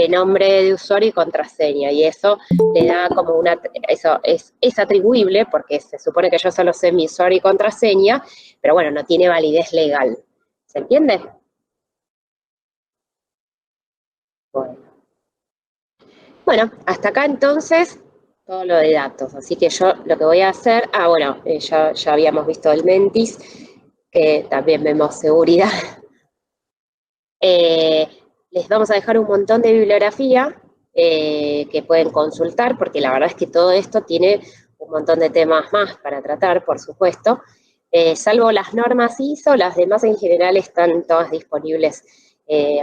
nombre de usuario y contraseña, y eso le da como eso es atribuible, porque se supone que yo solo sé mi usuario y contraseña, pero bueno, no tiene validez legal. ¿Se entiende? Bueno, hasta acá entonces todo lo de datos. Así que yo lo que voy a hacer, bueno, ya habíamos visto el Mentis, que también vemos seguridad. Les vamos a dejar un montón de bibliografía que pueden consultar, porque la verdad es que todo esto tiene un montón de temas más para tratar, por supuesto. Salvo las normas ISO, las demás en general están todas disponibles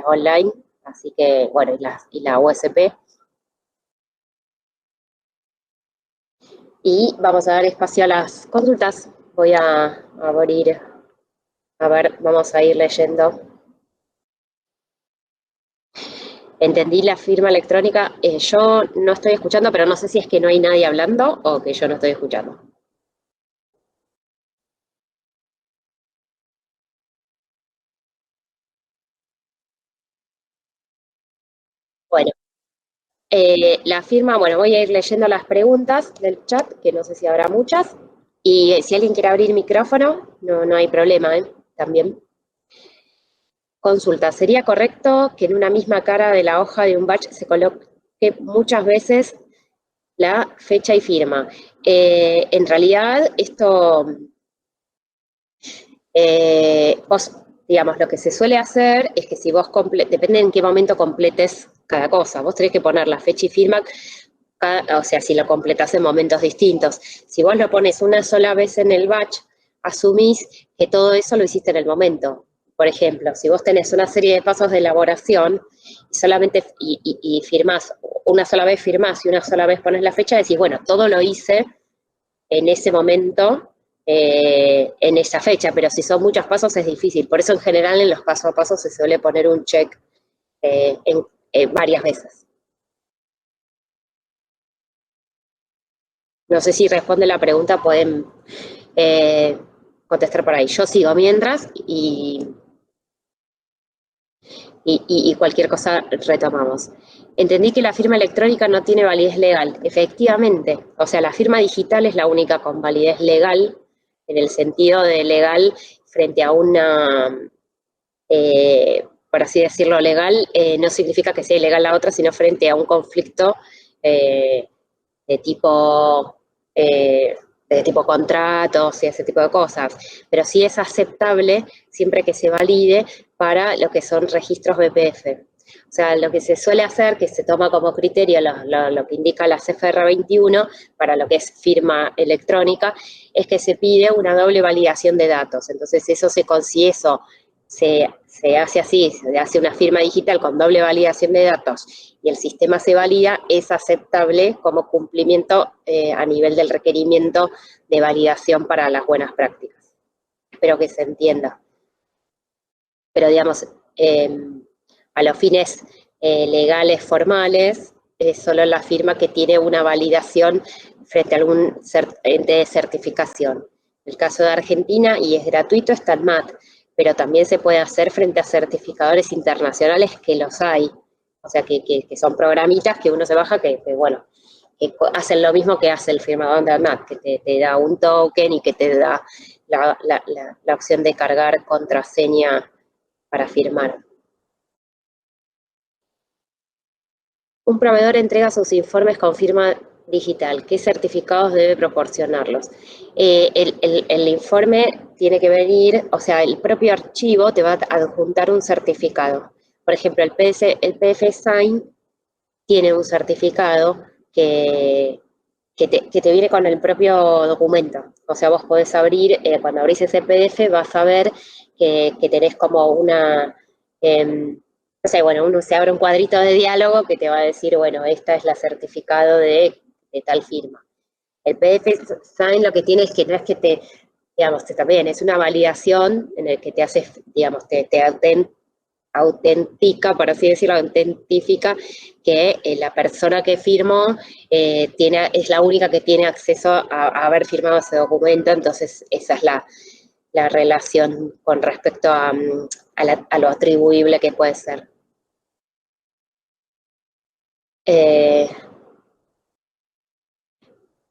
online, así que, bueno, y la USP. Y vamos a dar espacio a las consultas. Voy a abrir, a ver, vamos a ir leyendo. Entendí la firma electrónica. Yo no estoy escuchando, pero no sé si es que no hay nadie hablando o que yo no estoy escuchando. Bueno, la firma, bueno, voy a ir leyendo las preguntas del chat, que no sé si habrá muchas. Y si alguien quiere abrir micrófono, no hay problema, también. Consulta, ¿sería correcto que en una misma cara de la hoja de un batch se coloque muchas veces la fecha y firma? En realidad, esto, digamos, lo que se suele hacer es que si vos depende en qué momento completes cada cosa, vos tenés que poner la fecha y firma, o sea, si lo completas en momentos distintos. Si vos lo pones una sola vez en el batch, asumís que todo eso lo hiciste en el momento. Por ejemplo, si vos tenés una serie de pasos de elaboración y solamente y firmás, una sola vez firmás y una sola vez pones la fecha, decís, bueno, todo lo hice en ese momento, en esa fecha, pero si son muchos pasos es difícil. Por eso en general en los paso a paso se suele poner un check varias veces. No sé si responde la pregunta, pueden contestar por ahí. Yo sigo mientras y cualquier cosa retomamos. Entendí que la firma electrónica no tiene validez legal. Efectivamente, o sea, la firma digital es la única con validez legal, en el sentido de legal frente a una, por así decirlo, legal, no significa que sea ilegal la otra, sino frente a un conflicto de tipo contratos y ese tipo de cosas, pero sí es aceptable siempre que se valide para lo que son registros BPF. O sea, lo que se suele hacer, que se toma como criterio lo que indica la CFR 21 para lo que es firma electrónica, es que se pide una doble validación de datos. Entonces, si eso se hace así, se hace una firma digital con doble validación de datos y el sistema se valida, es aceptable como cumplimiento a nivel del requerimiento de validación para las buenas prácticas. Espero que se entienda. Pero digamos, a los fines legales formales, es solo la firma que tiene una validación frente a algún ente de certificación. En el caso de Argentina, y es gratuito, está el MAT, pero también se puede hacer frente a certificadores internacionales que los hay, o sea, que son programitas que uno se baja que bueno, que hacen lo mismo que hace el firmador de MAT, que te da un token y que te da la opción de cargar contraseña para firmar. Un proveedor entrega sus informes con firma digital. ¿Qué certificados debe proporcionarlos? El informe tiene que venir, o sea, el propio archivo te va a adjuntar un certificado. Por ejemplo, el PDF Sign tiene un certificado que te viene con el propio documento. O sea, vos podés abrir, cuando abrís ese PDF vas a ver que tenés como una, no sé, bueno, uno se abre un cuadrito de diálogo que te va a decir, bueno, esta es la certificado de tal firma. El PDF Sign lo que tiene es que no es que te, digamos, también es una validación en el que te hace, digamos, te autentica, por así decirlo, autentifica que la persona que firmó es la única que tiene acceso a haber firmado ese documento, entonces esa es la relación con respecto a lo atribuible que puede ser.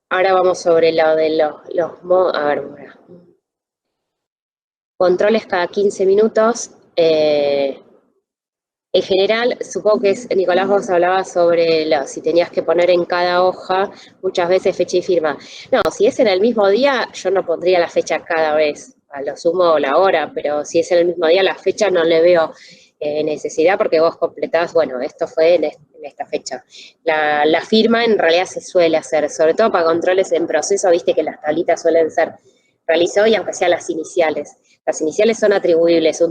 Ahora vamos sobre lo de a ver, controles cada 15 minutos. En general, supongo que Nicolás, vos hablabas sobre si tenías que poner en cada hoja muchas veces fecha y firma. No, si es en el mismo día, yo no pondría la fecha cada vez, a lo sumo la hora, pero si es en el mismo día, la fecha no le veo necesidad porque vos completás, bueno, esto fue en esta fecha. La firma en realidad se suele hacer, sobre todo para controles en proceso, viste que las tablitas suelen ser realizó y aunque sean las iniciales. Las iniciales son atribuibles,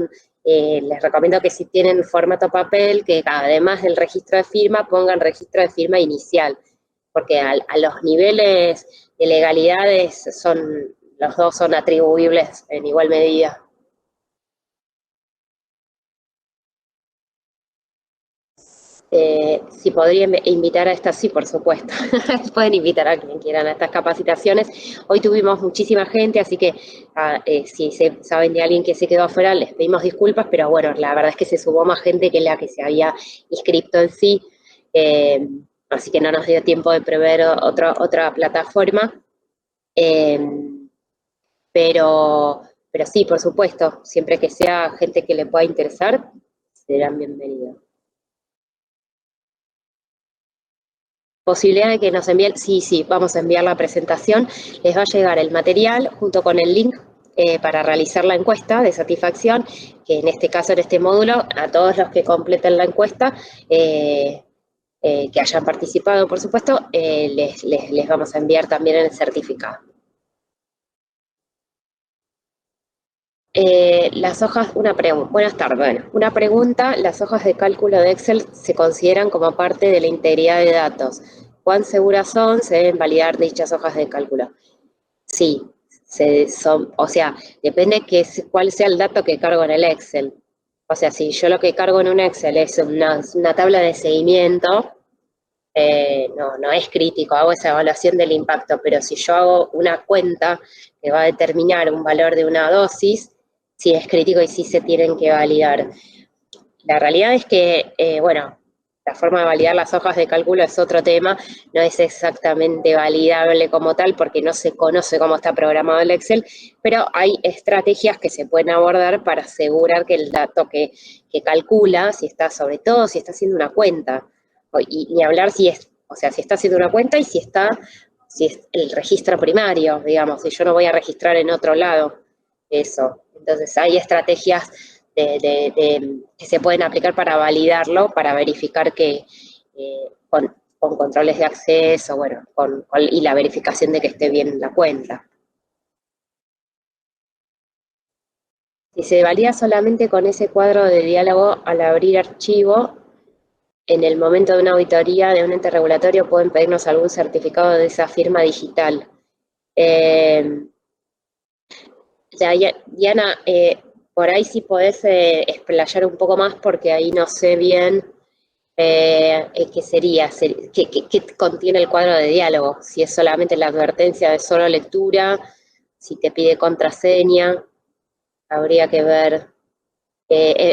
les recomiendo que si tienen formato papel, que además del registro de firma, pongan registro de firma inicial, porque a los niveles de legalidades los dos son atribuibles en igual medida. Si podrían invitar a estas, sí, por supuesto. Pueden invitar a quien quieran a estas capacitaciones. Hoy tuvimos muchísima gente, así que si saben de alguien que se quedó afuera, les pedimos disculpas, pero bueno, la verdad es que se sumó más gente que la que se había inscrito en sí, así que no nos dio tiempo de prever otra plataforma. Pero sí, por supuesto, siempre que sea gente que le pueda interesar, serán bienvenidos. Posibilidad de que nos envíen, sí, vamos a enviar la presentación, les va a llegar el material junto con el link para realizar la encuesta de satisfacción, que en este caso, en este módulo, a todos los que completen la encuesta, que hayan participado, por supuesto, les vamos a enviar también el certificado. Las hojas, buenas tardes, bueno, una pregunta, las hojas de cálculo de Excel se consideran como parte de la integridad de datos. ¿Cuán seguras son? ¿Se deben validar dichas hojas de cálculo? Sí, o sea, depende cuál sea el dato que cargo en el Excel. O sea, si yo lo que cargo en un Excel es una tabla de seguimiento, no es crítico, hago esa evaluación del impacto, pero si yo hago una cuenta que va a determinar un valor de una dosis, sí es crítico y sí se tienen que validar. La realidad es que, bueno, la forma de validar las hojas de cálculo es otro tema, no es exactamente validable como tal porque no se conoce cómo está programado el Excel, pero hay estrategias que se pueden abordar para asegurar que el dato que calcula, sobre todo si está haciendo una cuenta, y ni hablar si está haciendo una cuenta y si es el registro primario, digamos, si yo no voy a registrar en otro lado eso. Entonces hay estrategias que se pueden aplicar para validarlo, para verificar que con controles de acceso, bueno, y la verificación de que esté bien la cuenta. Si se valida solamente con ese cuadro de diálogo al abrir archivo, en el momento de una auditoría de un ente regulatorio pueden pedirnos algún certificado de esa firma digital. Diana, por ahí sí podés explayar un poco más porque ahí no sé bien qué sería, qué contiene el cuadro de diálogo, si es solamente la advertencia de solo lectura, si te pide contraseña, habría que ver,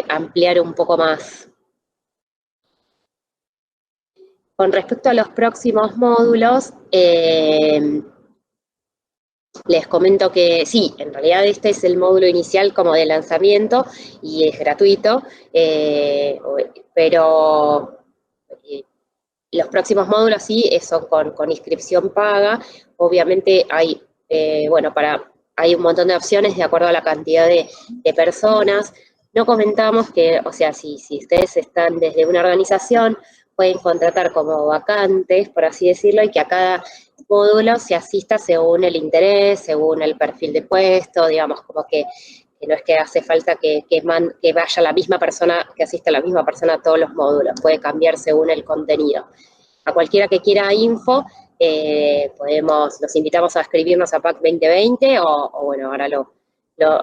ampliar un poco más. Con respecto a los próximos módulos, les comento que sí, en realidad este es el módulo inicial como de lanzamiento y es gratuito, pero los próximos módulos sí son con inscripción paga. Obviamente hay, hay un montón de opciones de acuerdo a la cantidad de personas. No comentamos que, o sea, si ustedes están desde una organización, pueden contratar como vacantes, por así decirlo, y que a cada módulo se asista según el interés, según el perfil de puesto, digamos, como que no es que hace falta que vaya la misma persona, que asista la misma persona a todos los módulos, puede cambiar según el contenido. A cualquiera que quiera info, los invitamos a escribirnos a PAC 2020 o bueno, ahora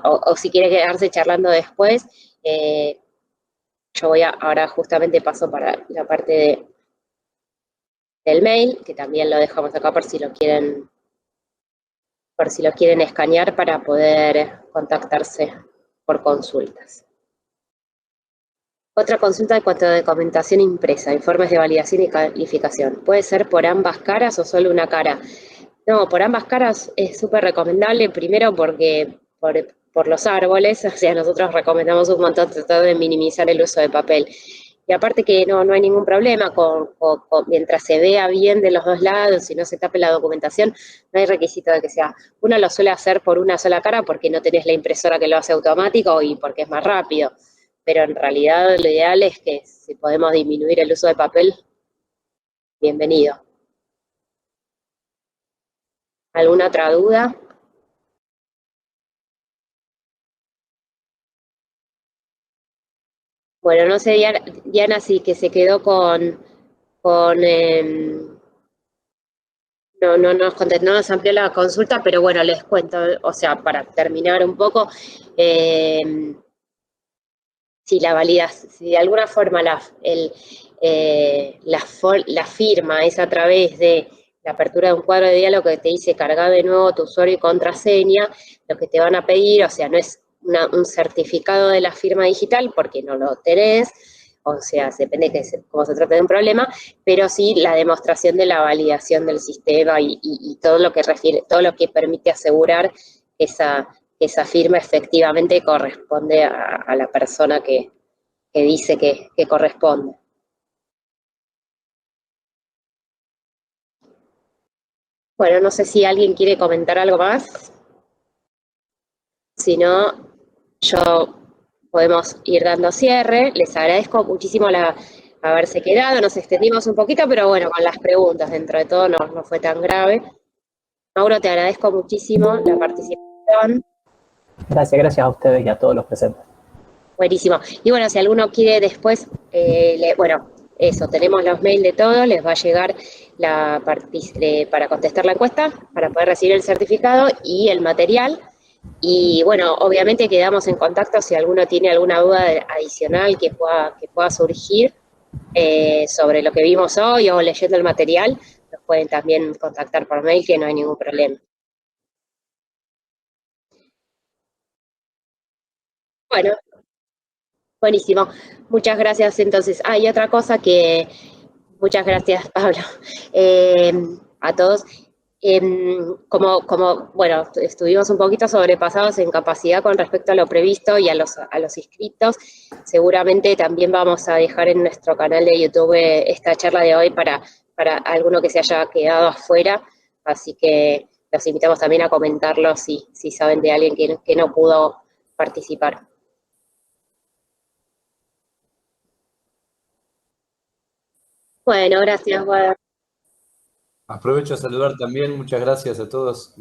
o si quiere quedarse charlando después, yo ahora justamente paso para la parte del mail, que también lo dejamos acá por si lo quieren escanear para poder contactarse por consultas. Otra consulta en cuanto a documentación impresa, informes de validación y calificación. ¿Puede ser por ambas caras o solo una cara? No, por ambas caras es súper recomendable, primero porque por los árboles, o sea, nosotros recomendamos un montón tratar de minimizar el uso de papel. Y aparte que no hay ningún problema mientras se vea bien de los dos lados y no se tape la documentación, no hay requisito de que sea. Uno lo suele hacer por una sola cara porque no tenés la impresora que lo hace automático y porque es más rápido. Pero en realidad lo ideal es que si podemos disminuir el uso de papel, bienvenido. ¿Alguna otra duda? Bueno, no sé, Diana sí que se quedó no nos amplió la consulta, pero bueno, les cuento, o sea, para terminar un poco, si de alguna forma la firma es a través de la apertura de un cuadro de diálogo que te dice cargar de nuevo tu usuario y contraseña, lo que te van a pedir, o sea, no es un certificado de la firma digital porque no lo tenés, o sea, depende de cómo se trate de un problema, pero sí la demostración de la validación del sistema y todo lo que permite asegurar esa firma efectivamente corresponde a la persona que dice que corresponde. Bueno, no sé si alguien quiere comentar algo más. Si no, podemos ir dando cierre. Les agradezco muchísimo haberse quedado. Nos extendimos un poquito, pero bueno, con las preguntas, dentro de todo no fue tan grave. Mauro, te agradezco muchísimo la participación. Gracias a ustedes y a todos los presentes. Buenísimo. Y bueno, si alguno quiere después, eso, tenemos los mails de todos, les va a llegar para contestar la encuesta, para poder recibir el certificado y el material. Y bueno, obviamente quedamos en contacto si alguno tiene alguna duda adicional que pueda surgir sobre lo que vimos hoy o leyendo el material, nos pueden también contactar por mail, que no hay ningún problema. Bueno, buenísimo. Muchas gracias entonces. Y otra cosa muchas gracias, Pablo, a todos. Bueno, estuvimos un poquito sobrepasados en capacidad con respecto a lo previsto y a los inscritos. Seguramente también vamos a dejar en nuestro canal de YouTube esta charla de hoy para alguno que se haya quedado afuera. Así que los invitamos también a comentarlo si saben de alguien que no pudo participar. Bueno, gracias, Guada. Aprovecho a saludar también, muchas gracias a todos.